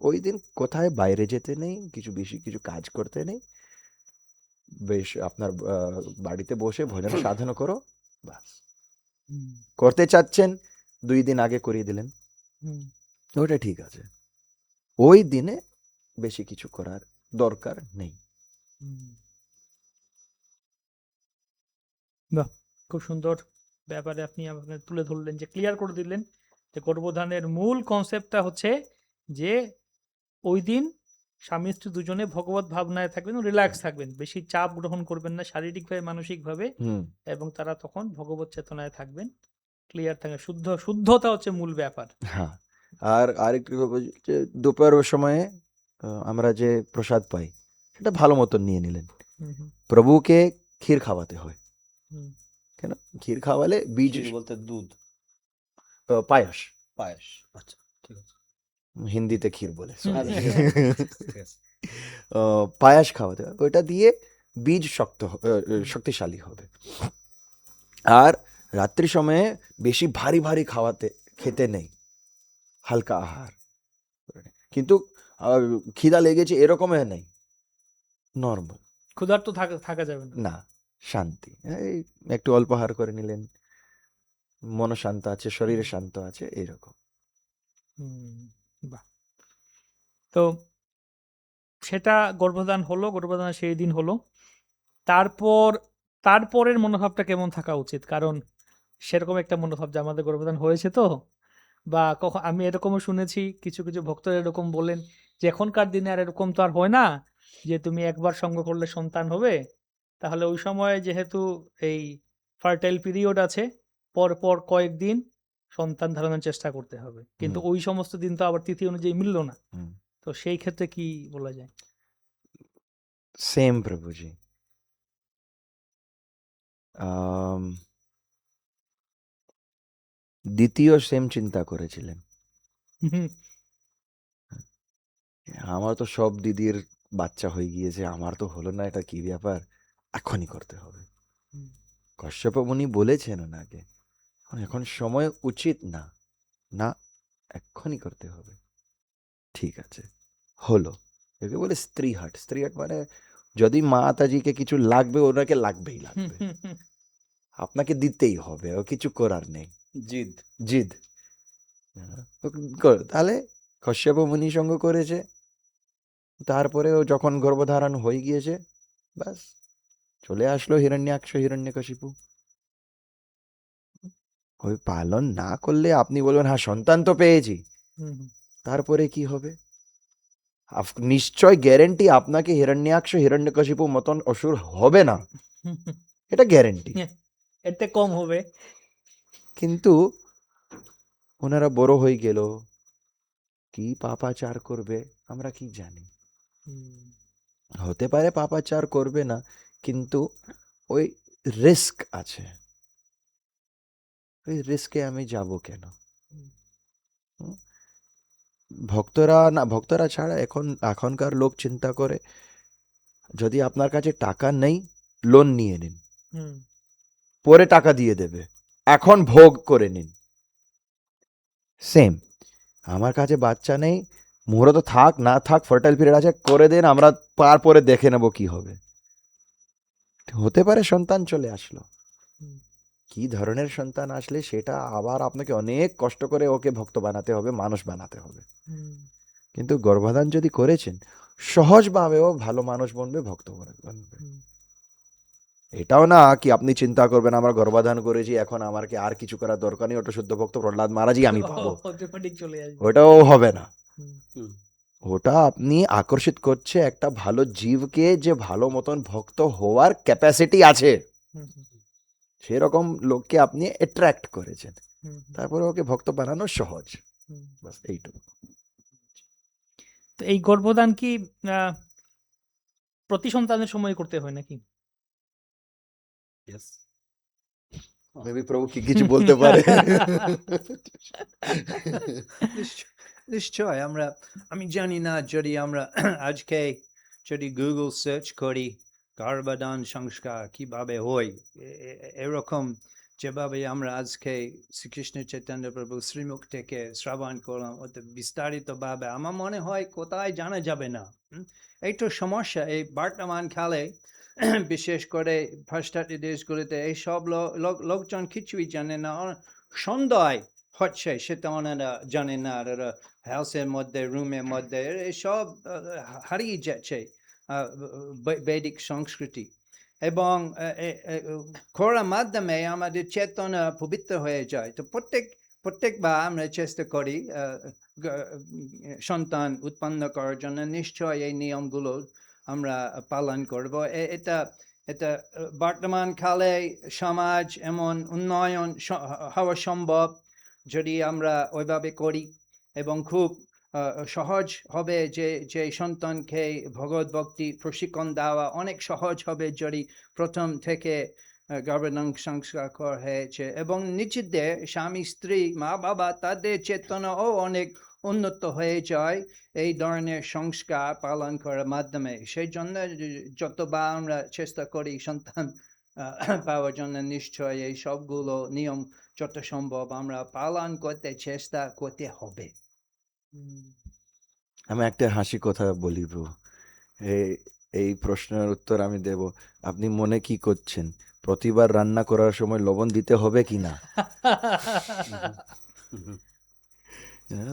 ওই দিন কোথায় বাইরে যেতে নেই, কিছু বেশি কিছু কাজ করতে নেই, বেশ আপনার বাড়িতে বসে ভজন সাধন করো, বাস। করতে চাচ্ছেন 2 দিন আগে করিয়ে দিলেন, ওটা ঠিক আছে। ওই দিনে বেশি কিছু করার দরকার নেই।
বাহ, খুব সুন্দর ব্যাপারে আপনি আমাকে তুলে ধরলেন, যে ক্লিয়ার করে দিলেন যে গর্ভধানের মূল কনসেপ্টটা হচ্ছে যে ওই দিন স্বামী স্ত্রী দুজনে ভগবত ভাবনায় থাকবেন, রিল্যাক্স থাকবেন, বেশি চাপ গ্রহণ করবেন না শারীরিকভাবে মানসিকভাবে, এবং তারা তখন ভগবত চেতনায় থাকবেন, ক্লিয়ার থাকবে, শুদ্ধতা হচ্ছে মূল ব্যাপার।
হ্যাঁ, আর আরেকটু যে দুপুরের সময়ে আমরা যে প্রসাদ পাই সেটা ভালো মতন নিয়ে নিলেন। প্রভুকে ক্ষীর খাওয়াতে হয়, কেন? ক্ষীর খাওয়ালে বীজ
বলতে দুধ,
পায়াস,
পায়েস। আচ্ছা, ঠিক আছে।
হিন্দিতে ক্ষীর বলে,
হুম।
ঠিক আছে।
পায়াস খাওয়াতে হয়, ওইটা দিয়ে বীজ শক্তিশালী হবে। আর রাত্রি সময়ে বেশি ভারী ভারী খেতে নেই, হালকা আহার। কিন্তু খিদা লেগেছে এরকমের নেই, নর্মাল,
ক্ষুধার্ত থাকা যাবে না।
না, শান্তি, এই একটু অল্প আহার করে নিলেন, মন শান্ত আছে, শরীরে শান্ত আছে, এইরকম।
বাহ। তো সেটা গর্ভধান হলো, গর্ভধান সেই দিন হলো, তারপরের মনোভাবটা কেমন থাকা উচিত? কারণ সেরকম একটা মনোভাব যে আমাদের গর্ভধান হয়েছে তো, বা আমি এরকমও শুনেছি কিছু কিছু ভক্তরা এরকম বলেন যে এখনকার দিনে আর এরকম তো আর হয় না, যে তুমি একবার সঙ্গ করলে সন্তান হবে, তাহলে ওই সময় যেহেতু এই ফার্টাইল পিরিয়ড আছে, পর পর কয়েকদিন সন্তান ধারণের চেষ্টা করতে হবে, কিন্তু ওই সমস্ত দিন তো আবার তিথি অনুযায়ী মিললো না।
হুম।
তো সেই ক্ষেত্রে কি বলা যায়?
সেম প্রভুজি। আম, দ্বিতীয় সেম চিন্তা করেছিলেন।
হুম,
আমার তো সব দিদির বাচ্চা হয়ে গিয়েছে, আমার তো হলো না, এটা কি ব্যাপার, এখনই করতে হবে।
হুম,
কশ্যপ মুনি বলেছেন ওনাকে, এখন সময় উচিত না, না এক্ষুনি করতে হবে। ঠিক আছে, হলো। একে বলে স্ত্রী হাট। স্ত্রী হাট মানে যদি মাতাজিকে কিছু লাগবে, ওনাকে লাগবেই লাগবে, আপনাকে দিতেই হবে, ও কিছু করার নেই।
জিদ।
জিদ। তাহলে কশ্যপ মুনি সঙ্গ করেছে, তারপরে ও যখন গর্ভধারণ হয়ে গিয়েছে, ব্যাস চলে আসলো হিরণ্যাক্ষ হিরণ্যকশিপু। ওই পালন না করলে আপনি বলবেন হ্যাঁ সন্তান তো পেয়েছি,
হুম, হুম,
তারপরে কি হবে? নিশ্চয় গ্যারেন্টি আপনাকে হিরণ্যাক্ষ হিরণ্যকশিপু মতন অসুর হবে না,
হুম, হুম।
এটা গ্যারেন্টি।
এতে কম হবে।
কিন্তু ওনারা বড় হয়ে গেল, কি পাপাচার করবে আমরা কি জানি।
হুম,
হতে পারে পাপাচার করবে না, কিন্তু ওই রিস্ক আছে, ওই রিস্কে আমি যাব কেন?
হুম,
হুম? ভক্তরা না, ভক্তরা ছাড়া এখনকার লোক চিন্তা করে যদি আপনার কাছে টাকা নেই, লোন নিয়ে নিন,
হুম,
পরে টাকা দিয়ে দেবে, এখন ভোগ করে নিন। সেম, আমার কাছে বাচ্চা নেই, মুহূর্ত থাক না থাক, ফার্টাইল পিরিয়ড আছে, করে দিন, আমরা তারপরে দেখে নেব কি হবে। হতে পারে সন্তান চলে আসলো,
হুম,
কি ধরনের সন্তান আসলে সেটা আবার আপনাকে অনেক কষ্ট করে ওকে ভক্ত বানাতে হবে, মানুষ বানাতে হবে।
হুম,
কিন্তু গর্ভধান যদি করেছেন, সহজভাবেও ভালো মানুষ বনবে, ভক্ত বানবে।
হুম।
এটাও না কি আপনি চিন্তা করবেন আমার গর্ভধান করেছি, এখন আমার কি আর কিছু করার দরকার নেই, ওটা শুদ্ধ ভক্ত প্রহ্লাদ মহারাজই আমি পাবো,
অটোমেটিক চলে আসবে।
ওটাও হবে না।
হুম,
ওটা আপনি আকর্ষিত করছে একটা ভালো জীবকে, যে ভালো মতন ভক্ত হওয়ার ক্যাপাসিটি আছে,
হুম, হুম,
সেরকম লোককে আপনি অ্যাট্রাক্ট করেছেন,
হুম, হুম,
তারপরে ওকে ভক্ত বানানো সহজ।
হুম।
বাস এইটুকু।
তো এই গর্ভদান কি আহ, প্রতি সন্তানের সময় করতে হয় নাকি?
মেবি প্রভু কি কিছু বলতে পারে।
নিশ্চয় আমি জানি না, যদি আমরা আজকে যদি গুগল সার্চ করি গর্ভধান সংস্কার কিভাবে হয়, এরকম যেভাবে আমরা আজকে শ্রীকৃষ্ণ চৈতন্য প্রভু শ্রীমুখ থেকে শ্রবণ করলাম, ওতে বিস্তারিতভাবে আমার মনে হয় কোথায় জানা যাবে না। এইটা সমস্যা এই বর্তমান কালে, বিশেষ করে পাশ্চাত্য দেশগুলিতে এইসব লোকজন কিছুই জানে না। সন্ধ্যায় হচ্ছে সেটা ওনারা জানে না, আর হাউসের মধ্যে রুমের মধ্যে এসব হারিয়ে যাচ্ছে বৈদিক সংস্কৃতি। এবং করার মাধ্যমে আমাদের চেতনা পবিত্র হয়ে যায়। তো প্রত্যেকবার আমরা চেষ্টা করি সন্তান উৎপন্ন করার জন্য, নিশ্চয় এই নিয়মগুলো আমরা পালন করব। এটা এটা বর্তমান কালে সমাজ এমন উন্নয়ন হওয়া সম্ভব যদি আমরা ওইভাবে করি, এবং খুব সহজ হবে যে সন্তানকে ভগবত ভক্তি প্রশিক্ষণ দেওয়া অনেক সহজ হবে যদি প্রথম থেকে গর্ভধান সংস্কার করা হয়েছে, এবং নিজেদের স্বামী স্ত্রী মা বাবা তাদের চেতনাও অনেক উন্নত হয়ে যায় এই ধরনের সংস্কার পালন করার মাধ্যমে। সেই জন্য যতবার আমরা চেষ্টা করি সন্তান পাওয়ার জন্য, নিশ্চয় এই সবগুলো নিয়ম যত সম্ভব আমরা পালন করতে চেষ্টা করতে হবে।
আমি একটা হাসি কথা বলি প্রভু, এই প্রশ্নের উত্তর আমি দেব। আপনি মনে কি করছেন, প্রতিবার রান্না করার সময় লবণ দিতে হবে কি না?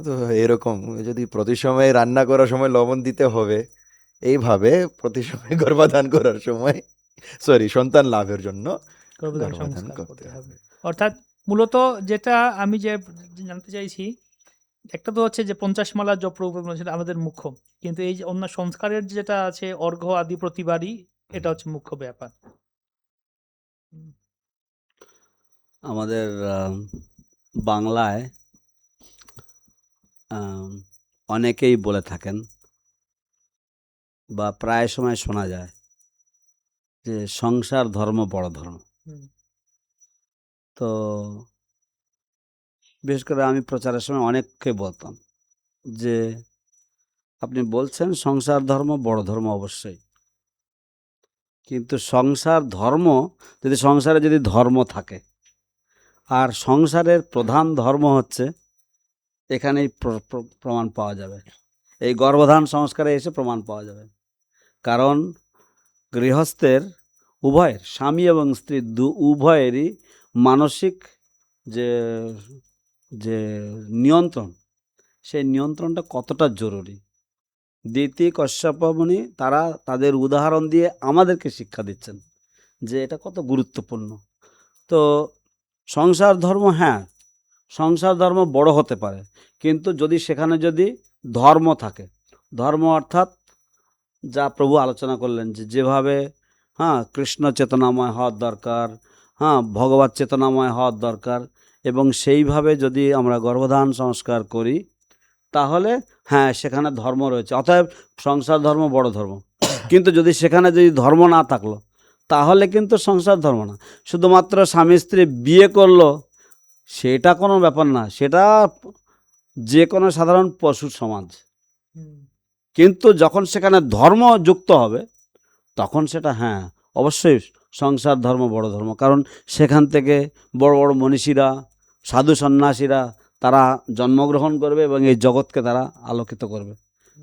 তো এরকম যদি প্রতি সময় রান্না করার সময় লবণ দিতে হবে, এইভাবে প্রতি সময় গর্ভধান করার সময়, সরি, সন্তান লাভের জন্য
গর্ভধান
গর্ভধান
সংস্কার
করতে হবে।
অর্থাৎ মূলত যেটা আমি যে জানতে চাইছি একটা তো হচ্ছে যে 50 মালা জপ প্রভুপাদ বলেছেন আমাদের মুখ্য, কিন্তু এই যে অন্য সংস্কারের যেটা আছে অর্ঘ্য আদি প্রতিবারই, এটা হচ্ছে মুখ্য ব্যাপার।
আমাদের বাংলায় আম, অনেকেই বলে থাকেন বা প্রায় সময় শোনা যায় যে সংসার ধর্ম বড় ধর্ম।
হুম।
তো বিশেষ করে আমি প্রচারের সময় অনেককে বলতাম যে আপনি বলছেন সংসার ধর্ম বড় ধর্ম, অবশ্যই, কিন্তু সংসার ধর্ম যদি সংসারে যদি ধর্ম থাকে, আর সংসারের প্রধান ধর্ম হচ্ছে, এখানেই প্রমাণ পাওয়া যাবে, এই গর্ভধান সংস্কারে এসে প্রমাণ পাওয়া যাবে। কারণ গৃহস্থের উভয়ের, স্বামী এবং স্ত্রী উভয়েরই মানসিক যে যে নিয়ন্ত্রণ, সেই নিয়ন্ত্রণটা কতটা জরুরি। দ্বিতীয় কশ্যপ মুনি তারা তাদের উদাহরণ দিয়ে আমাদেরকে শিক্ষা দিচ্ছেন যে এটা কত গুরুত্বপূর্ণ। তো সংসার ধর্ম, হ্যাঁ, সংসার ধর্ম বড় হতে পারে, কিন্তু যদি সেখানে যদি ধর্ম থাকে, ধর্ম অর্থাৎ যা প্রভু আলোচনা করলেন যে যেভাবে কৃষ্ণ চেতনাময় হওয়ার দরকার, ভগবত চেতনাময় হওয়ার দরকার, এবং সেইভাবে যদি আমরা গর্ভধান সংস্কার করি তাহলে সেখানে ধর্ম রয়েছে, অতএব সংসার ধর্ম বড় ধর্ম। কিন্তু যদি সেখানে যদি ধর্ম না থাকলো তাহলে কিন্তু সংসার ধর্ম না। শুধুমাত্র স্বামী স্ত্রী বিয়ে করলো সেটা কোনো ব্যাপার না, সেটা যে কোনো সাধারণ পশুর সমাজ। কিন্তু যখন সেখানে ধর্ম যুক্ত হবে তখন সেটা অবশ্যই সংসার ধর্ম বড় ধর্ম। কারণ সেখান থেকে বড় বড় মনীষীরা, সাধু সন্ন্যাসীরা তারা জন্মগ্রহণ করবে এবং এই জগৎকে তারা আলোকিত করবে।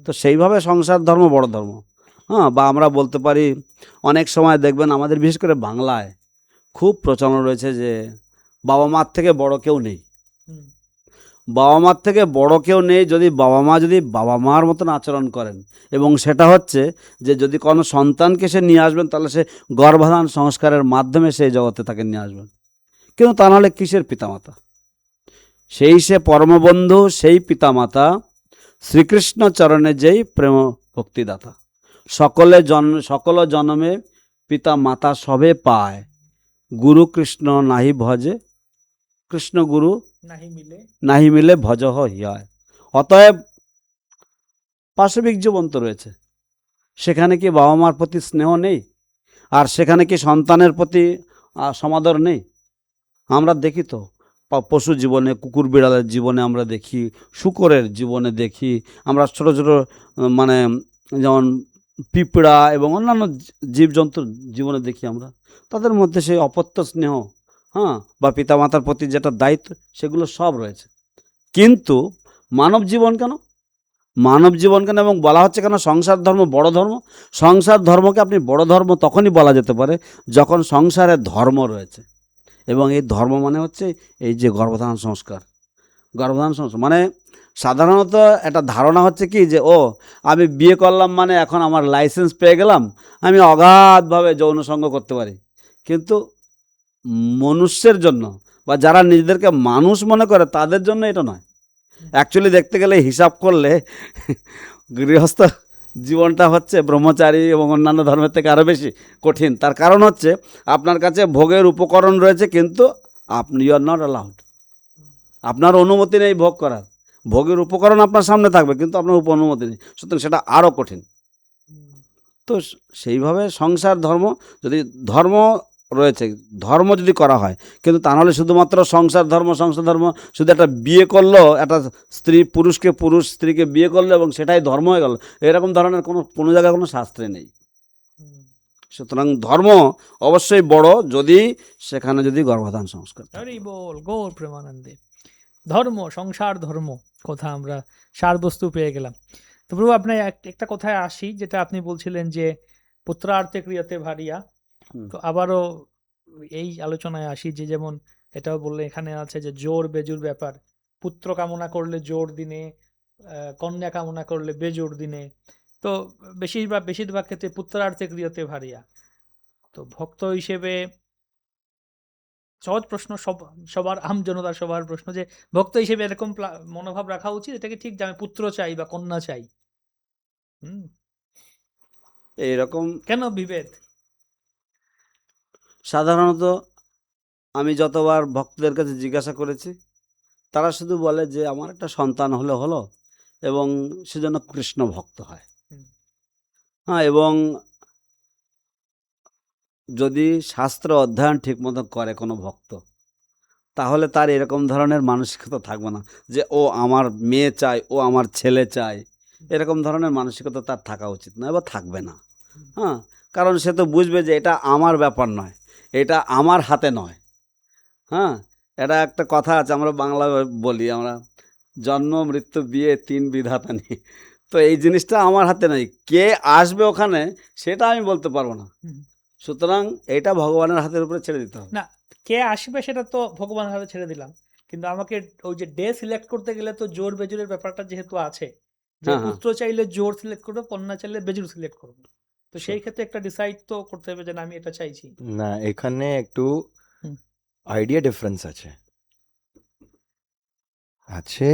তো সেইভাবে সংসার ধর্ম বড় ধর্ম। বা আমরা বলতে পারি, অনেক সময় দেখবেন আমাদের বিশেষ করে বাংলায় খুব প্রচলন রয়েছে যে বাবা মার থেকে বড় কেউ নেই। বাবা মার থেকে বড় কেউ নেই, যদি বাবা মা যদি বাবা মার মতন আচরণ করেন, এবং সেটা হচ্ছে যে যদি কোনো সন্তানকে সে নিয়ে আসবেন তাহলে সে গর্ভধান সংস্কারের মাধ্যমে সেই জগতে তাকে নিয়ে আসবেন। কিন্তু তা নাহলে কিসের পিতামাতা? সেই সে পরমবন্ধু, সেই পিতামাতা শ্রীকৃষ্ণ চরণে যেই প্রেম ভক্তিদাতা। সকল জন্মে পিতা মাতা সবে পায়, গুরু কৃষ্ণ নাহি ভজে, কৃষ্ণ গুরু নাহি মিলে ভজহ হিয়ায়। অতএব পাশবিক জীবন তো রয়েছে, সেখানে কি বাবা মার প্রতি স্নেহ নেই? আর সেখানে কি সন্তানের প্রতি সমাদর নেই? আমরা দেখি তো পশু জীবনে, কুকুর বিড়ালের জীবনে আমরা দেখি, শূকরের জীবনে দেখি, আমরা ছোট ছোট মানে যেমন পিঁপড়া এবং অন্যান্য জীবজন্তুর জীবনে দেখি, আমরা তাদের মধ্যে সেই অপত্য স্নেহ বা পিতামাতার প্রতি যেটা দায়িত্ব, সেগুলো সব রয়েছে। কিন্তু মানব জীবন কেন? মানব জীবন কেন এবং বলা হচ্ছে কেন সংসার ধর্ম বড় ধর্ম? সংসার ধর্মকে আপনি বড় ধর্ম তখনই বলা যেতে পারে যখন সংসারে ধর্ম রয়েছে। এবং এই ধর্ম মানে হচ্ছে এই যে গর্ভধান সংস্কার। গর্ভধান সংস্কার মানে সাধারণত একটা ধারণা হচ্ছে কি যে আমি বিয়ে করলাম মানে এখন আমার লাইসেন্স পেয়ে গেলাম, আমি অগাধভাবে যৌন সঙ্গ করতে পারি। কিন্তু মনুষ্যের জন্য বা যারা নিজেদেরকে মানুষ মনে করে তাদের জন্য এটা নয়। অ্যাকচুয়ালি দেখতে গেলে হিসাব করলে গৃহস্থ জীবনটা হচ্ছে ব্রহ্মচারী এবং অন্যান্য ধর্মের থেকে আরও বেশি কঠিন। তার কারণ হচ্ছে আপনার কাছে ভোগের উপকরণ রয়েছে, কিন্তু আপনি ইউ আর নট অ্যালাউড, আপনার অনুমতি নেই ভোগ করার। ভোগের উপকরণ আপনার সামনে থাকবে কিন্তু আপনার অনুমতি নেই, সুতরাং সেটা আরও কঠিন। তো সেইভাবে সংসার ধর্ম, যদি ধর্ম রয়েছে, ধর্ম যদি করা হয়, কিন্তু তা নাহলে শুধুমাত্র সংসার ধর্ম শুধু একটা বিয়ে করলো, একটা পুরুষ স্ত্রীকে বিয়ে করলো এবং সেটাই ধর্ম হয়ে গেল, এরকম ধরনের কোনো জায়গায় কোনো শাস্ত্রে নেই। সুতরাং ধর্ম অবশ্যই বড় যদি সেখানে যদি গর্ভধান সংস্কার থাকে।
হরি বল, গৌর প্রেমানন্দে। ধর্ম, সংসার ধর্ম কথা আমরা সারবস্তু পেয়ে গেলাম। তো প্রভু আপনার একটা কথায় আসি, যেটা আপনি বলছিলেন যে পুত্রার্থে ক্রিয়াতে ভারিয়া। তো আবারও এই আলোচনায় আসি যে যেমন এটাও বললে এখানে আছে যে জোর বেজুর ব্যাপার, পুত্র কামনা করলে জোর দিনে, কন্যা কামনা করলে বেজোর দিনে। তো বেশিরভাগ ক্ষেত্রে পুত্রার্থে ক্রিয়াতে ভারিয়া। তো ভক্ত হিসেবে সহজ প্রশ্ন, সবার জনতার সবার প্রশ্ন যে ভক্ত হিসেবে এরকম মনোভাব রাখা উচিত, এটা কি ঠিক যে আমি পুত্র চাই বা কন্যা চাই? হুম,
এইরকম
কেন বিভেদ?
সাধারণত আমি যতবার ভক্তদের কাছে জিজ্ঞাসা করেছি, তারা শুধু বলে যে আমার একটা সন্তান হলে হলো এবং সেজন্য কৃষ্ণ ভক্ত হয়।
হুম।
হ্যাঁ, এবং যদি শাস্ত্র অধ্যয়ন ঠিকমতো করে কোনো ভক্ত, তাহলে তার এরকম ধরনের মানসিকতা থাকবে না যে ও আমার মেয়ে চাই, ও আমার ছেলে চাই, এরকম ধরনের মানসিকতা তার থাকা উচিত নয় বা থাকবে না। হ্যাঁ, কারণ সে তো বুঝবে যে এটা আমার ব্যাপার নয়, এটা আমার হাতে নয়। হ্যাঁ, এটা একটা কথা আছে, আমরা বাংলা বলি, আমরা জন্ম মৃত্যু বিয়ে তিন বিধাতা নেই। তো এই জিনিসটা আমার হাতে নেই, কে আসবে ওখানে সেটা আমি বলতে পারবো না।
হুম।
সুতরাং এটা ভগবানের হাতের উপরে ছেড়ে দিতে হবে।
না, কে আসবে সেটা তো ভগবানের হাতে ছেড়ে দিলাম, কিন্তু আমাকে ওই যে ডে সিলেক্ট করতে গেলে তো জোর বেজুরের ব্যাপারটা যেহেতু আছে, যে
হ্যাঁ, হ্যাঁ,
পুত্র চাইলে জোর সিলেক্ট করবো, কন্যা চাইলে বেজুর সিলেক্ট করবো, তো সেই
sure.
ক্ষেত্রে একটা ডিসাইড তো করতে হবে যে না, আমি এটা চাইছি।
না, এখানে একটু
হুম।
আইডিয়া ডিফারেন্স আছে। আছে,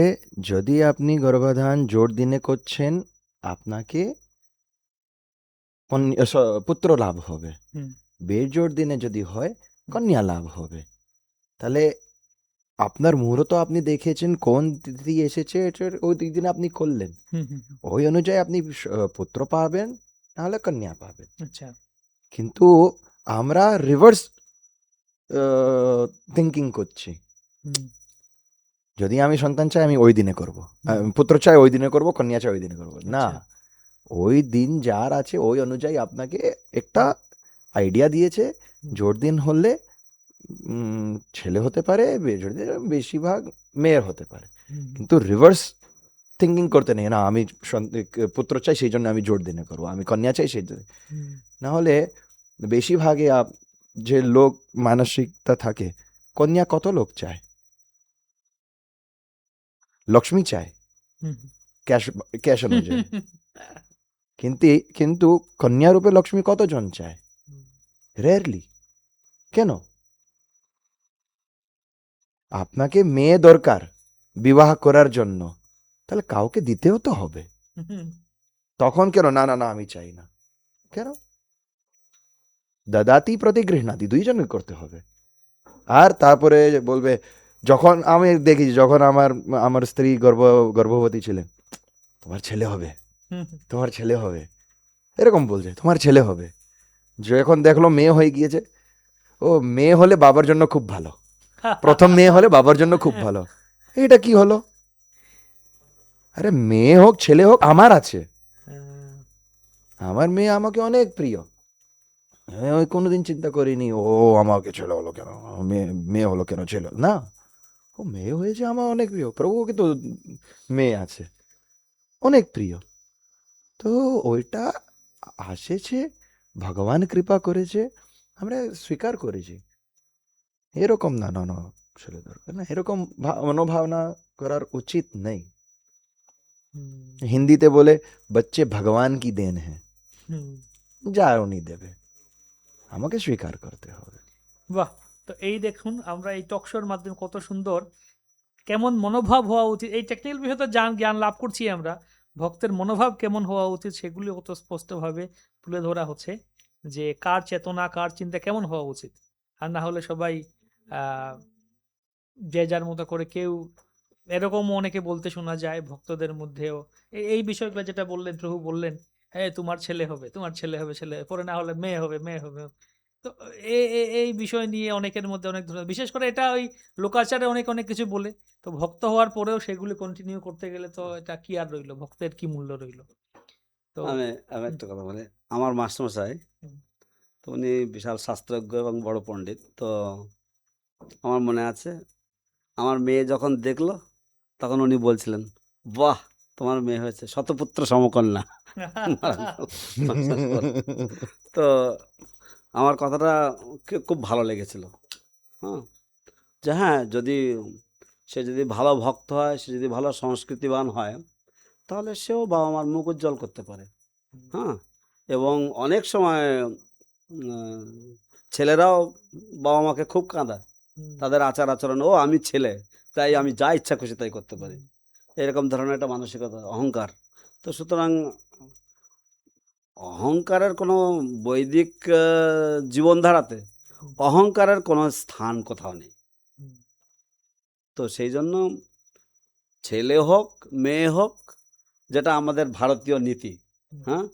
যদি আপনি গর্ভাধান জোর দিনে করছেন, আপনাকে পুত্র লাভ হবে।
হুম।
বেজোর দিনে যদি হয়, কন্যা লাভ হবে। তাহলে আপনার মুহূর্ত আপনি দেখেছেন কোন তিথি এসেছে, ওই দিনে আপনি করলেন,
হুম। হুম।
ওই অনুযায়ী আপনি পুত্র পাবেন, নাহলে কন্যা পাবেন।
আচ্ছা।
কিন্তু আমরা রিভার্স থিঙ্কিং করছি।
হুম।
যদি আমি সন্তান চাই, আমি ওই দিনে করব,
হুম।
পুত্র চাই ওই দিনে করব, কন্যা চাই ওই দিনে করব না।
আচ্ছা।
ওই দিন যার আছে ওই অনুযায়ী আপনাকে একটা আইডিয়া দিয়েছে।
হুম।
জোর দিন হলে ছেলে হতে পারে, বেজোর দিন বেশিরভাগ মেয়ের হতে পারে।
হুম।
কিন্তু রিভার্স থিঙ্কিং করতে নেই, না আমি পুত্র চাই সেই জন্য আমি জোর দিনে করবো, আমি কন্যা চাই সেই জন্য।
হুম।
না হলে বেশিরভাগে যে লোক মানসিকতা থাকে, কন্যা কত লোক চায়? লক্ষ্মী চায়
হুম।
ক্যাশ ক্যাশ অনুযায়ী, কিন্তু কিন্তু কন্যা রূপে লক্ষ্মী কতজন চায়? রেয়ারলি। কেন? আপনাকে মেয়ে দরকার বিবাহ করার জন্য, তাহলে কাউকে দিতেও তো হবে।
হুম।
তখন কেন না না না আমি চাই না? কেন? দদাতি প্রতি গৃহণাতি, দুইজনই করতে হবে। আর তারপরে বলবে, যখন আমি দেখি, যখন আমার আমার স্ত্রী গর্ভবতী ছিলেন, তোমার ছেলে হবে,
হুম।
তোমার ছেলে হবে, এরকম বলছে, তোমার ছেলে হবে। যখন দেখলো মেয়ে হয়ে গিয়েছে, ও মেয়ে হলে বাবার জন্য খুব ভালো, প্রথম মেয়ে হলে বাবার জন্য খুব ভালো। এটা কি হলো? আরে মেয়ে হোক ছেলে হোক আমার আছে, আমার মেয়ে আমাকে অনেক প্রিয়। আমি ওই কোনোদিন চিন্তা করিনি ও আমাকে ছেলে হলো কেন, মেয়ে মেয়ে হলো কেন, ছেলে না। ও মেয়ে হয়েছে আমার অনেক প্রিয়, প্রভুকে তো মেয়ে আছে অনেক প্রিয়। তো ওইটা আসেছে, ভগবান কৃপা করেছে, আমরা স্বীকার করেছি। এরকম না, না না ছেলে দরকার না, এরকম মনোভাবনা করার উচিত নেই।
হুম।
হিন্দিতে বলে, বাচ্চে ভগবান কি দেন হ্যাঁ,
হুম।
যা উনি দেবে, আমাকে স্বীকার করতে হবে।
বাহ! তো এই দেখুন আমরা এই টক শোর মাধ্যমে কত সুন্দর কেমন মনোভাব হওয়া উচিত, এই টেকনিক্যাল বিষয়ে তো জ্ঞান লাভ করছি আমরা, ভক্তের মনোভাব কেমন হওয়া উচিত সেগুলি কত স্পষ্টভাবে তুলে ধরা হচ্ছে, যে কার চেতনা কার চিন্তা কেমন হওয়া উচিত। আর না হলে সবাই আহ, যে যার মতো করে, কেউ এরকমও অনেকে বলতে শোনা যায় ভক্তদের মধ্যেও, এই বিষয়গুলো যেটা বললেন, প্রভু বললেন, হ্যাঁ তোমার ছেলে হবে, তোমার ছেলে হবে, ছেলে হবে, পরে না হলে মেয়ে হবে, মেয়ে হবে। তো এই বিষয় নিয়ে অনেকের মধ্যে অনেক ধরনের, বিশেষ করে এটা ওই লোকাচারে অনেক অনেক কিছু বলে, তো ভক্ত হওয়ার পরেও সেগুলি কন্টিনিউ করতে গেলে তো এটা কি আর রইলো, ভক্তের কি মূল্য রইলো? তো
আমি আমি
হুম।
একটা কথা বলি, আমার মাস্টারমশাই,
হুম।
তো উনি বিশাল শাস্ত্রজ্ঞ এবং বড় পণ্ডিত। তো আমার মনে আছে, আমার মেয়ে যখন দেখলো, তখন উনি বলছিলেন, বাহ, তোমার মেয়ে হয়েছে শতপুত্র সমকন্যা। তো আমার কথাটা খুব ভালো লেগেছিল। হ্যাঁ, যে হ্যাঁ, যদি সে যদি ভালো ভক্ত হয়, সে যদি ভালো সংস্কৃতিবান হয়, তাহলে সেও বাবা মার মুখ উজ্জ্বল করতে পারে। হ্যাঁ, এবং অনেক সময় ছেলেরাও বাবা মাকে খুব কাঁদায়, তাদের আচার আচরণ, ও আমি ছেলে, তাই আমি যা ইচ্ছা খুশি তাই করতে পারি, এরকম ধরনের একটা মানসিকতা, অহংকার। তো সুতরাং অহংকারের কোনো বৈদিক জীবনধারাতে অহংকারের কোনো স্থান কোথাও নেই। তো সেই জন্য ছেলে হোক মেয়ে হোক, যেটা আমাদের ভারতীয় নীতি, হ্যাঁ,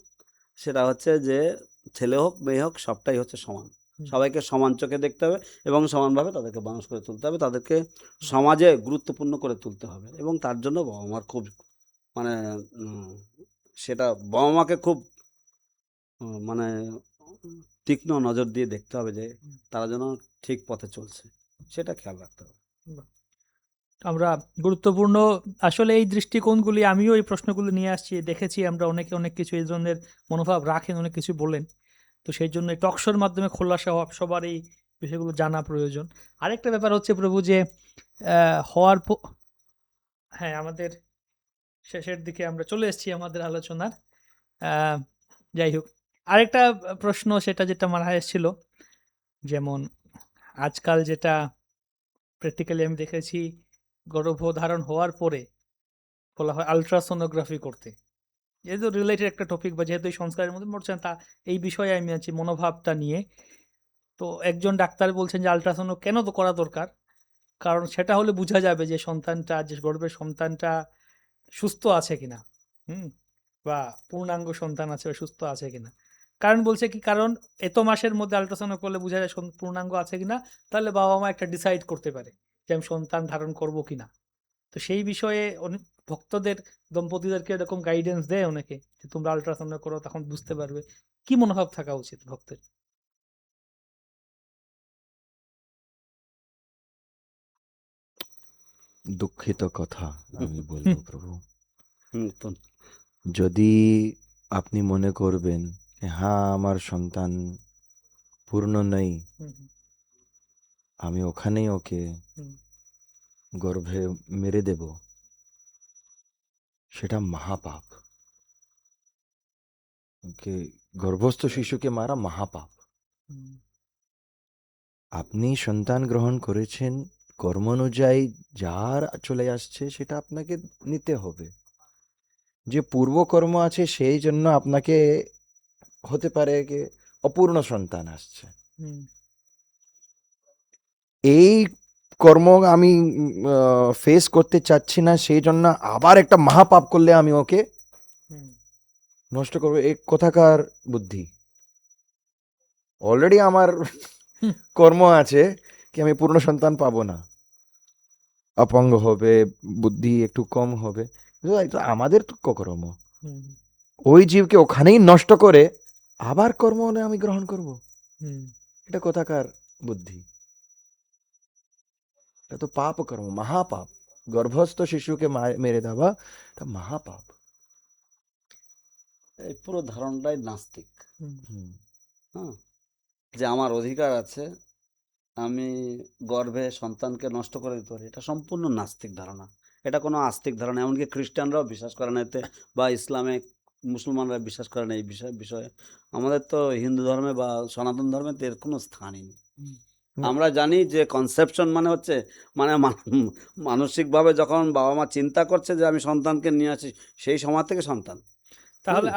সেটা হচ্ছে যে ছেলে হোক মেয়ে হোক সবটাই হচ্ছে সমান, সবাইকে সমান চোখে দেখতে হবে এবং সমানভাবে তাদেরকে মানুষ করে তুলতে হবে, তাদেরকে সমাজে গুরুত্বপূর্ণ করে তুলতে হবে। এবং তার জন্য বাবা মার খুব মানে সেটা বাবা মাকে খুব মানে তীক্ষ্ণ নজর দিয়ে দেখতে হবে যে তারা যেন ঠিক পথে চলছে, সেটা খেয়াল রাখতে হবে।
আমরা গুরুত্বপূর্ণ আসলে এই দৃষ্টিকোণগুলি, আমিও এই প্রশ্নগুলো নিয়ে আসছি, দেখেছি আমরা অনেকে অনেক কিছু এই ধরনের মনোভাব রাখেন, অনেক কিছু বলেন। তো সেই জন্য টকশোর মাধ্যমে খোলাসা হওয়া, সবার এই বিষয়গুলো জানা প্রয়োজন। আরেকটা ব্যাপার হচ্ছে প্রভু যে হওয়ার হ্যাঁ, আমাদের শেষের দিকে আমরা চলে এসেছি আমাদের আলোচনার। যাই হোক, আরেকটা প্রশ্ন সেটা যেটা মাথায় এসেছিল, যেমন আজকাল যেটা প্র্যাকটিক্যালি আমি দেখেছি, গর্ভধারণ হওয়ার পরে বলা হয় আলট্রাসোনোগ্রাফি করতে। যেহেতু রিলেটেড একটা টপিক, বা যেহেতু এই সংস্কারের মধ্যে পড়ছেন, তা এই বিষয়ে আমি আছি মনোভাবটা নিয়ে। তো একজন ডাক্তার বলছেন যে আলট্রাসাউন্ড কেন তো করা দরকার, কারণ সেটা হলে বোঝা যাবে যে সন্তানটা, যে গর্ভের সন্তানটা সুস্থ আছে কিনা, বা পূর্ণাঙ্গ সন্তান আছে বা সুস্থ আছে কিনা। কারণ বলছে কি, কারণ এত মাসের মধ্যে আলট্রাসাউন্ড করলে বোঝা যায় পূর্ণাঙ্গ আছে কিনা, তাহলে বাবা মা একটা ডিসাইড করতে পারে যে আমি সন্তান ধারণ করব কিনা। তো সেই বিষয়ে অনেক ভক্তদের, দম্পতিদেরকে এরকম গাইডেন্স দেয় অনেকে, যে তোমরা আলট্রাসাউন্ড করো, তখন বুঝতে পারবে। কি মনোভাব থাকা উচিত ভক্তের?
দুঃখিত কথা আমি বলবো প্রভু,
তো
যদি আপনি মনে করবেন যে হ্যাঁ আমার সন্তান পূর্ণ নেই,
হুম, হুম,
আমি ওখানেই ওকে
হুম,
গর্ভে মেরে দেব, সেটা মহাপাপ। ওকে গর্ভস্থ শিশুকে মারা মহাপাপ।
হুম,
আপনি সন্তান গ্রহণ করেছেন, কর্ম অনুযায়ী যার চলে আসছে সেটা আপনাকে নিতে হবে। যে পূর্বকর্ম আছে সেই জন্য আপনাকে হতে পারে কি অপূর্ণ সন্তান আসছে,
হুম,
এই কর্ম আমি ফেস করতে চাচ্ছি না, সেই জন্য আবার একটা মহাপাপ করলে আমি ওকে
হুম,
নষ্ট করবো। এই কোথাকার বুদ্ধি? অলরেডি আমার
হুম,
কর্ম আছে কি আমি পূর্ণ সন্তান পাবো না, অপঙ্গ হবে, বুদ্ধি একটু কম হবে, কিন্তু এটা আমাদের তো কর্ম।
হুম,
ওই জীবকে ওখানেই নষ্ট করে আবার কর্ম আমি গ্রহণ করব,
হুম,
এটা কোথাকার বুদ্ধি? এটা তো পাপ কর্ম, মহাপাপ। গর্ভস্থ শিশুকে মেরে দেওয়া এটা মহাপাপ।
এই পুরো ধারণাটাই নাস্তিক।
হুম,
হুম।
হ্যাঁ, যে আমার অধিকার আছে, আমি গর্ভে সন্তানকে নষ্ট করে দিতে পারি, এটা সম্পূর্ণ নাস্তিক ধারণা। এটা কোনো আস্তিক ধারণা, এমনকি খ্রিস্টানরাও বিশ্বাস করে না এতে, বা ইসলামে মুসলমানরা বিশ্বাস করে না এই বিষয়ে। আমাদের তো হিন্দু ধর্মে বা সনাতন ধর্মে তো এর কোনো স্থানই নেই।
হুম,
আমরা জানি যে কনসেপশন মানে হচ্ছে, মানে মানসিকভাবে যখন বাবা মা চিন্তা করছে যে আমি সন্তানকে নিয়ে আসি, সেই সময় থেকে সন্তান।
তাহলে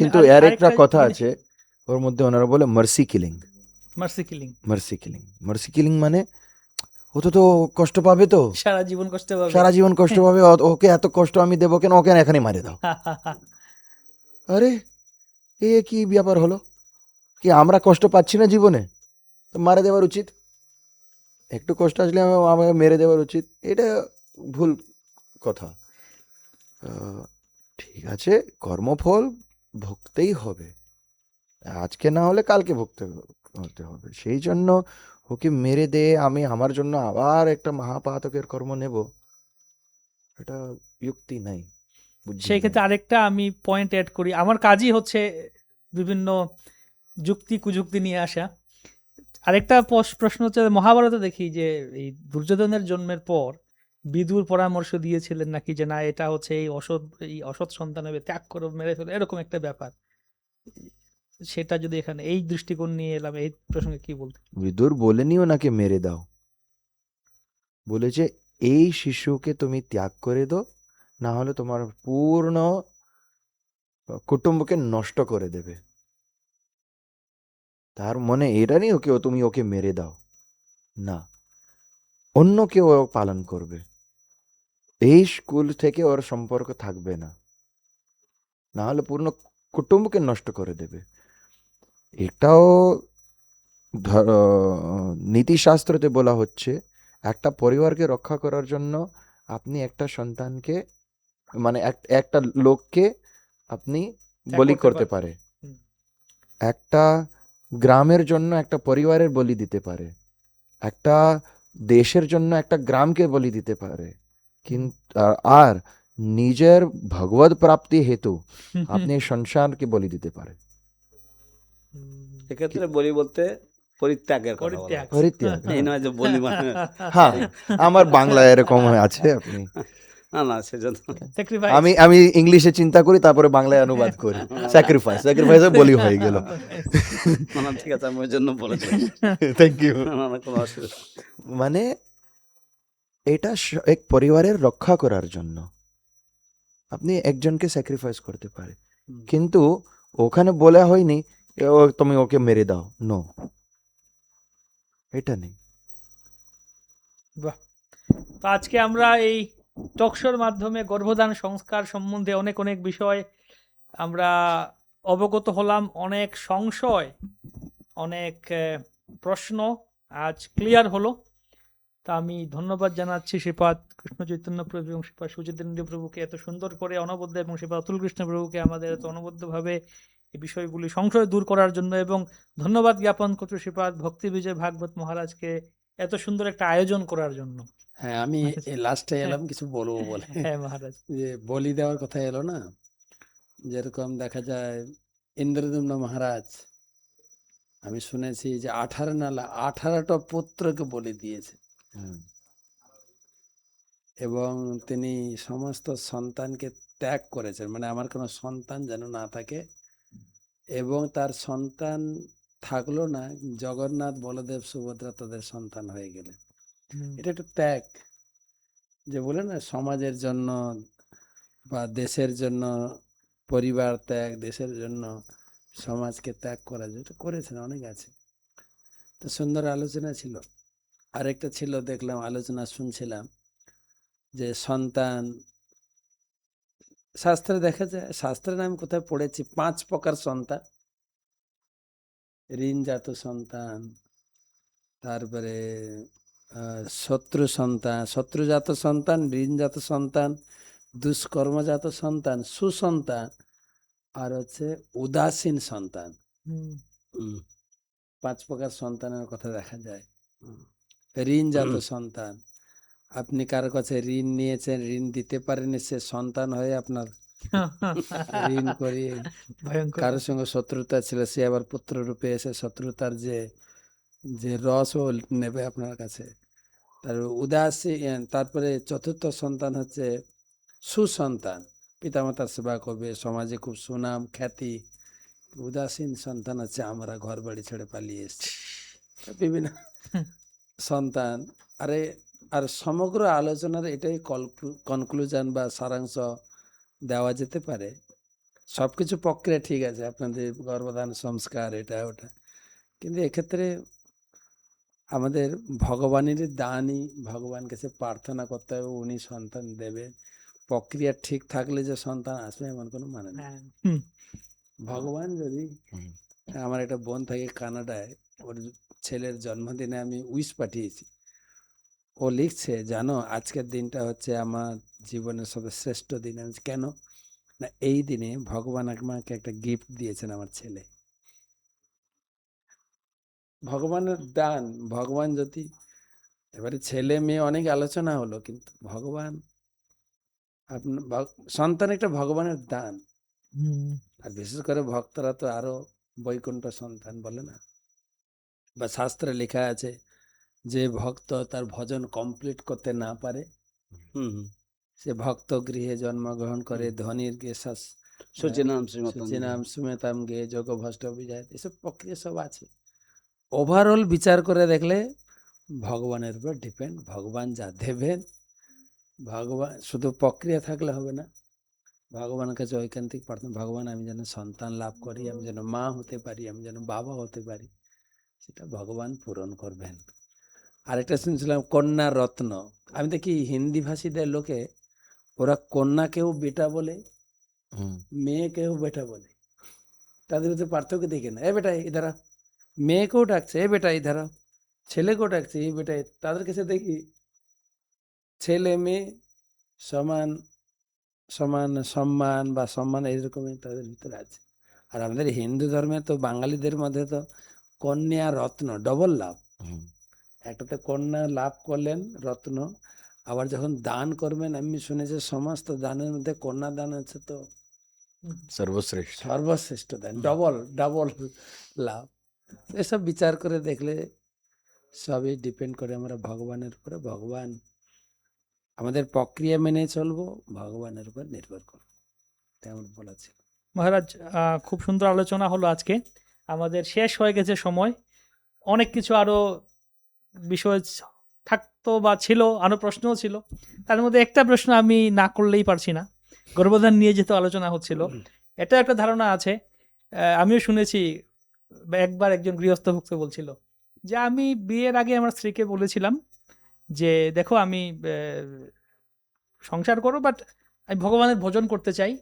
কিন্তু এর একটা কথা আছে, ওর মধ্যে ওনারা বলে mercy killing.
Mercy killing,
mercy killing, mercy killing মানে ও তো কষ্ট পাবে, তো
সারা জীবন কষ্ট পাবে।
সারা জীবন কষ্ট পাবে, ওকে এত কষ্ট আমি দেবো কেন, ওকে এখানে মারে দাও। আরে এ কি ব্যাপার হলো? কি আমরা কষ্ট পাচ্ছি না জীবনে, তো মারে দেওয়ার উচিত? একটু কষ্ট আসলে আমাকে মেরে দেওয়ার উচিত? এটা ভুল কথা। ঠিক আছে, কর্মফল ভুগতেই হবে, আজকে না হলে কালকে ভুগতে হতে হবে। সেই জন্য ওকে মেরে দে আমি আমার জন্য আবার একটা মহাপাতকের কর্ম নেব, এটা যুক্তি নাই, বুদ্ধি
সেই
নাই।
ক্ষেত্রে আরেকটা আমি পয়েন্ট অ্যাড করি, আমার কাজই হচ্ছে বিভিন্ন যুক্তি কুযুক্তি নিয়ে আসা। আরেকটা প্রশ্ন হচ্ছে, মহাভারতে দেখি যে এই দুর্যোধনের জন্মের পর বিদুর পরামর্শ দিয়েছিলেন নাকি, যে না এটা হচ্ছে এই অসৎ সন্তান হবে, ত্যাগ করে মেরে ফেলে, এরকম একটা ব্যাপার। সেটা যদি এখানে এই দৃষ্টিকোণ নিয়ে এলাম, এই প্রসঙ্গে কি বলতে?
বিদুর বলেনি ওনাকে মেরে দাও, বলেছে এই শিশুকে তুমি ত্যাগ করে দাও, না হলে তোমার পূর্ণ কুটুম্বকে নষ্ট করে দেবে। তার মনে এটা নেই ওকে তুমি ওকে মেরে দাও, না, অন্য কেউ ও পালন করবে, এই স্কুল থেকে ওর সম্পর্ক থাকবে না, না হলে পূর্ণ কুটুম্বকে নষ্ট করে দেবে। এটাও নীতিশাস্ত্রতে বলা হচ্ছে একটা পরিবারকে রক্ষা করার জন্য আপনি একটা সন্তানকে মানে একটা লোককে আপনি বলি করতে পারে,
হুম।
একটা গ্রামের জন্য একটা পরিবারের বলি দিতে পারে, একটা দেশের জন্য একটা গ্রামকে বলি দিতে পারে, কিন্তু আর নিজের ভগবত প্রাপ্তি হেতু আপনি এই সংসারকে বলি দিতে পারে।
এক্ষেত্রে বলি বলতে পরিত্যাগের কথা বলা
পরিত্যাগ।
হচ্ছে।
পরিত্যাগ,
এই নয় যে বলি মানে
হ্যাঁ, আমার বাংলা এরকম আছে, আপনি
না না সেজন্য
Sacrifice.
আমি ইংলিশে চিন্তা করি তারপরে বাংলায় অনুবাদ করি, স্যাক্রিফাইস বলি হয়ে গেল।
না না ঠিক আছে, আমি ওই জন্য বলেছি।
Thank you.
না না কোনো অসুবিধা নেই।
মানে এটা এক পরিবারের রক্ষা করার জন্য আপনি একজনকে স্যাক্রিফাইস করতে পারে,
হুম।
কিন্তু ওখানে বলা হয়নি তুমি ওকে মেরে দাও, নো, এটা নেই।
বাহ। তো আজকে আমরা এই টকশোর মাধ্যমে গর্ভধান সংস্কার সম্বন্ধে অনেক অনেক বিষয় আমরা অবগত হলাম, অনেক সংশয়, অনেক প্রশ্ন আজ ক্লিয়ার হলো। তা আমি ধন্যবাদ জানাচ্ছি শ্রীপাদ কৃষ্ণ চৈতন্য প্রভু এবং শ্রীপাদ সুচিতেন্দ্র প্রভুকে এত সুন্দর করে অনবদ্য, এবং শ্রীপাদ অতুল কৃষ্ণ প্রভুকে আমাদের এত অনবদ্যভাবে এই বিষয়গুলি সংশয় দূর করার জন্য, এবং ধন্যবাদ জ্ঞাপন করছি শ্রীপাদ ভক্তি বিজয় ভাগবত মহারাজকে এত সুন্দর একটা আয়োজন করার জন্য।
হ্যাঁ, আমি এই লাস্টে এলাম কিছু বলবো বলে।
হ্যাঁ মহারাজ।
যে বলি দেওয়ার কথা এলো না, যেরকম দেখা যায় ইন্দ্রদম্ন মহারাজ, আমি শুনেছি যে 18টা পুত্রকে বলি দিয়েছে, এবং তিনি সমস্ত সন্তানকে ত্যাগ করেছেন, মানে আমার কোনো সন্তান যেন না থাকে, এবং তার সন্তান থাকলো না, জগন্নাথ বলদেব সুভদ্রা তাদের সন্তান হয়ে গেলেন। এটা একটু ত্যাগ, যে বলে না সমাজের জন্য বা দেশের জন্য পরিবার ত্যাগ, দেশের জন্য সমাজকে ত্যাগ করা, যেটা করেছেন অনেক আছে। তো সুন্দর আলোচনা ছিল। আরেকটা ছিল, দেখলাম আলোচনা শুনছিলাম যে সন্তান, শাস্ত্রে দেখা যায়, শাস্ত্রে আমি কোথায় পড়েছি 5 প্রকার সন্তান, ঋণজাত সন্তান, তারপরে শত্রুজাত সন্তান, ঋণজাত সন্তান, দুষ্কর্মজাত সন্তান, সুসন্তান, আর হচ্ছে উদাসীন সন্তান। 5 প্রকার সন্তানের কথা দেখা যায়। ঋণজাত সন্তান, আপনি কারো কাছে ঋণ নিয়েছেন, ঋণ দিতে পারেনি, সে সন্তান হয়ে আপনার ঋণ করিয়ে,
ভয়ঙ্কর।
কারোর সঙ্গে শত্রুতা ছিল, সে আবার পুত্র রূপে এসে শত্রুতার যে রস ও নেবে আপনার কাছে। তারপরে চতুর্থ সন্তান হচ্ছে সুসন্তান, পিতামাতার সেবা করবে, সমাজে খুব সুনাম খ্যাতি। উদাসীন সন্তান হচ্ছে আমরা ঘর বাড়ি ছেড়ে পালিয়ে এসেছি, বিভিন্ন সন্তান। আর সমগ্র আলোচনার এটাই কনক্লুশন বা সারাংশ দেওয়া যেতে পারে। সবকিছু প্রক্রিয়া ঠিক আছে, আপনাদের গর্ভধান সংস্কার এটা ওটা, কিন্তু এক্ষেত্রে আমাদের ভগবানের দানই, ভগবান কাছে প্রার্থনা করতে হবে, উনি সন্তান দেবে। প্রক্রিয়া ঠিক থাকলে যে সন্তান আসবে এমন কোনো মানে নেই। ভগবান যদি, আমার একটা বোন থাকে কানাডায়, ওর ছেলের জন্মদিনে আমি উইশ পাঠিয়েছি। ও লিখছে, জানো আজকের দিনটা হচ্ছে আমার জীবনের সবচেয়ে শ্রেষ্ঠ দিন। আমি বলছি, কেন? না, এই দিনে ভগবান আমাকে একটা গিফট দিয়েছেন, আমার ছেলে। ভগবানের দান, ভগবান যদি, এবারে ছেলে মেয়ে অনেক আলোচনা হলো, কিন্তু ভগবান আপনার সন্তান একটা ভগবানের দান। আর বিশেষ করে ভক্তরা তো আরো বৈকুণ্ঠ সন্তান বলে না, বা শাস্ত্রে লেখা আছে যে ভক্ত তার ভজন কমপ্লিট করতে না পারে, সে ভক্ত গৃহে জন্মগ্রহণ করে, ধনির গে সুচিনাম সুমেতাম গে যোগ ভষ্ট বিজয়, এসব প্রক্রিয়া সব আছে। ওভারঅল বিচার করে দেখলে ভগবানের উপর ডিপেন্ড, ভগবান যা দেবেন, ভগবান শুধু প্রক্রিয়া থাকলে হবে না, ভগবানের কাছে ঐকান্তিক প্রার্থনা, ভগবান আমি যেন সন্তান লাভ করি, আমি যেন মা হতে পারি, আমি যেন বাবা হতে পারি, সেটা ভগবান পূরণ করবেন। আরেকটা শুনছিলাম কন্যা রত্ন, আমি দেখি হিন্দি ভাষীদের লোকে ওরা কন্যাকেও বেটা বলে, মেয়েকেও বেটা বলে, তাদের মধ্যে পার্থক্য দেখে না, এ বেটা ইধার আ। মেয়েকেও ডাকছে এ বেটা ইধার আ, ছেলেকেও ডাকছে এই বেটা। তাদের কাছে দেখি ছেলে মেয়ে সমান সমান সম্মান বা সম্মান এইরকমই তাদের ভিতরে আছে। আর আমাদের হিন্দু ধর্মে তো বাঙালিদের মধ্যে তো কন্যা রত্ন ডবল লাভ, একটাতে কন্যা লাভ করলেন রত্ন, আবার যখন দান করবেন আমি শুনেছি সমস্ত দানের মধ্যে কন্যা দান আছে তো
সর্বশ্রেষ্ঠ।
সর্বশ্রেষ্ঠ দান, ডবল ডবল লাভ। এসব বিচার করে দেখলে সবই ডিপেন্ড করে আমরা ভগবানের উপরে, ভগবান আমাদের প্রক্রিয়া মেনে চলবো, ভগবানের উপর নির্ভর করবো, তেমন বলা ছিল।
মহারাজ, খুব সুন্দর আলোচনা হলো আজকে, আমাদের শেষ হয়ে গেছে সময়। অনেক কিছু আরো বিষয় থাকতো বা ছিল, আরো প্রশ্নও ছিল, তার মধ্যে একটা প্রশ্ন আমি না করলেই পারছি না। গর্ভধান নিয়ে যেহেতু আলোচনা হচ্ছিল, এটা একটা ধারণা আছে, আমিও শুনেছি, একবার একজন গৃহস্থ ভক্ত বলছিল যে আমি বিয়ের আগে আমার স্ত্রীকে বলেছিলাম যে দেখো আমি সংসার করো, বাট আমি ভগবানের ভজন করতে চাই,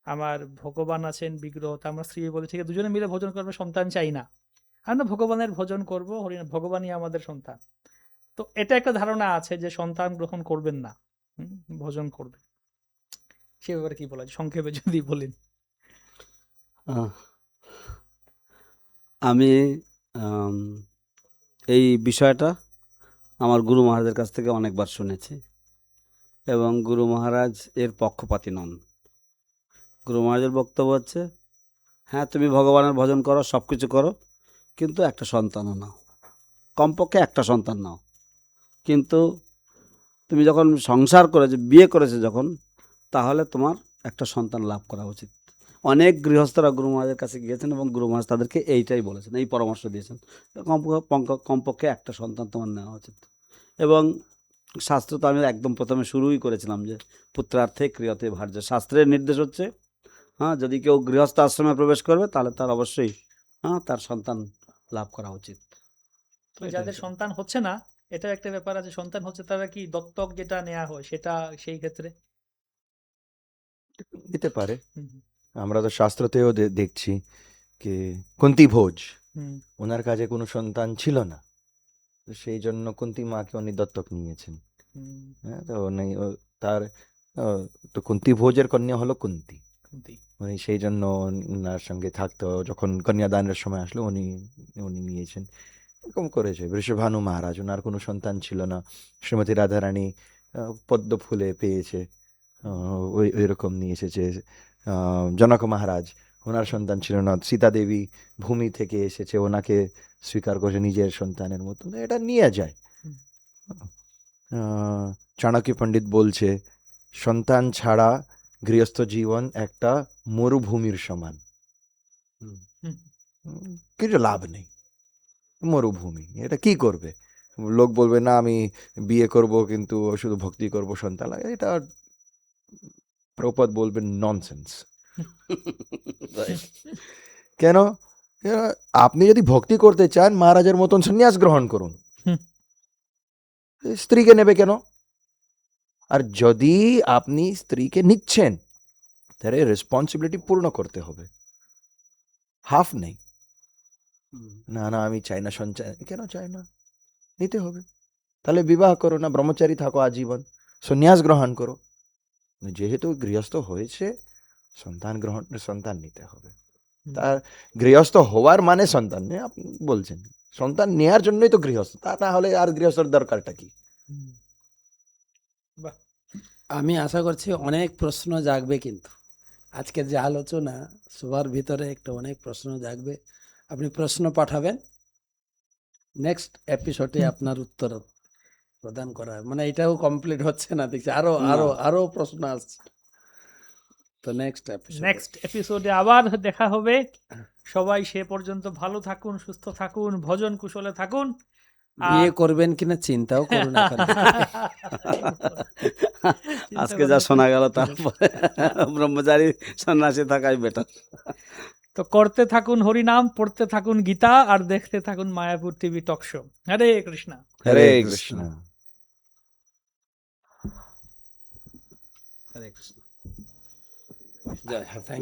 আমার ভগবান আছেন বিগ্রহ। তা আমার স্ত্রী বলে ঠিক আছে দুজনে মিলে ভজন করবে, সন্তান চাই না। আমরা ভগবানের ভজন করব, হরিনাম, ভগবানই আমাদের সন্তান। তো এটা একটা ধারণা আছে যে সন্তান গ্রহণ করবেন না, ভজন করবেন। সে ব্যাপারে কি বলা যায় সংক্ষেপে যদি বলেন?
আহ, আমি এই বিষয়টা আমার গুরু মহারাজের কাছ থেকে অনেকবার শুনেছি, এবং গুরু মহারাজ এর পক্ষপাতী নন। গুরু মহারাজের বক্তব্য হচ্ছে, হ্যাঁ তুমি ভগবানের ভজন করো, সব কিছু করো, কিন্তু একটা সন্তানও নাও, কমপক্ষে একটা সন্তান নাও। কিন্তু তুমি যখন সংসার করেছো, বিয়ে করেছো যখন, তাহলে তোমার একটা সন্তান লাভ করা উচিত। অনেক গৃহস্থরা গুরু মহারাজের কাছে গিয়েছেন এবং গুরু মহারাজ তাদেরকে এইটাই বলেছেন, এই পরামর্শ দিয়েছেন, কমপক্ষে একটা সন্তান তোমার নেওয়া উচিত। এবং শাস্ত্র তো আমি একদম প্রথমে শুরুই করেছিলাম যে পুত্রার্থে ক্রিয়তে ভার্য, শাস্ত্রের নির্দেশ হচ্ছে হ্যাঁ যদি কেউ গৃহস্থ আশ্রমে প্রবেশ করবে তাহলে তার অবশ্যই তার সন্তান লাভ করা উচিত।
তো যাদের সন্তান হচ্ছে না, এটা একটা ব্যাপার আছে, সন্তান হচ্ছে তারা কি দত্তক যেটা নেওয়া হয় সেটা সেই ক্ষেত্রে
দিতে পারে।
হুম, হুম,
আমরা তো শাস্ত্রতেও দেখছি যে কুন্তী ভোজ,
হুম,
ওনার কাছে কোনো সন্তান ছিল না, তো সেই জন্য কুন্তী মাকে উনি দত্তক নিয়েছেন।
হুম,
হ্যাঁ, তো তার তো কুন্তী ভোজের কন্যা হলো কুন্তী,
কুন্তী।
উনি সেই জন্য ওনার সঙ্গে থাকতো, যখন কন্যাদানের সময় আসলো উনি উনি নিয়েছেন। এরকম করেছে বৃষভানু মহারাজ, ওনার কোনো সন্তান ছিল না, শ্রীমতী রাধারানী পদ্ম ফুলে পেয়েছে, ওই ওইরকম নিয়ে এসেছে। জনক মহারাজ, ওনার সন্তান ছিল না, সীতা দেবী ভূমি থেকে এসেছে, ওনাকে স্বীকার করেছে নিজের সন্তানের মতো, এটা নিয়ে যায়।
হুম।
চাণক্য পণ্ডিত বলছে সন্তান ছাড়া গৃহস্থ জীবন একটা মরুভূমির সমান,
হুম,
কিছু লাভ নেই, মরুভূমি, এটা কি করবে? লোক বলবে না আমি বিয়ে করব কিন্তু শুধু ভক্তি করব, সন্তান লাগে, এটা প্রপাত বলবেন ননসেন্স। কেন? আপনি যদি ভক্তি করতে চান মহারাজের মতন সন্ন্যাস গ্রহণ করুন,
হুম।
স্ত্রীকে নেবে কেন? আর যদি আপনি স্ত্রীকে নিচ্ছেন তাহলে রেসপন্সিবিলিটি পূর্ণ করতে হবে, হাফ নেই। না না আমি চাই না সঞ্চয়, কেন চাই না? নিতে হবে। তাহলে বিবাহ করো না, ব্রহ্মচারী থাকো আজীবন, সন্ন্যাস গ্রহণ করো। যেহেতু গৃহস্থ হয়েছে সন্তান নিতে হবে। তার গৃহস্থ হওয়ার মানে সন্তান নেই, আপনি বলছেন সন্তান নেয়ার জন্যই তো গৃহস্থ, তা না হলে আর গৃহস্থর দরকারটা কি?
বাহ,
আমি আশা করছি অনেক প্রশ্ন জাগবে, কিন্তু আজকে যে আলোচনা সবার ভিতরে একটা অনেক প্রশ্ন জাগবে। আপনি প্রশ্ন পাঠাবেন, নেক্সট এপিসোডে আপনার উত্তর প্রদান করা হবে। মানে এটাও কমপ্লিট হচ্ছে না, দেখছি আরো আরো আরো প্রশ্ন আসছে। তো নেক্সট
এপিসোডে আবার দেখা হবে। সবাই সে পর্যন্ত ভালো থাকুন, সুস্থ থাকুন, ভজন কুশলে থাকুন।
বিয়ে করবেন কিনা চিন্তাও করুন এখন থেকে।
আজকে যা শোনা গেল তারপরে ব্রহ্মচারী সন্ন্যাসী থাকাই বেটার।
তো করতে থাকুন হরিনাম, পড়তে থাকুন গীতা, আর দেখতে থাকুন মায়াপুর টিভি টক শো। হরে কৃষ্ণ।
হরে কৃষ্ণ।
হরে কৃষ্ণ। জয়, thank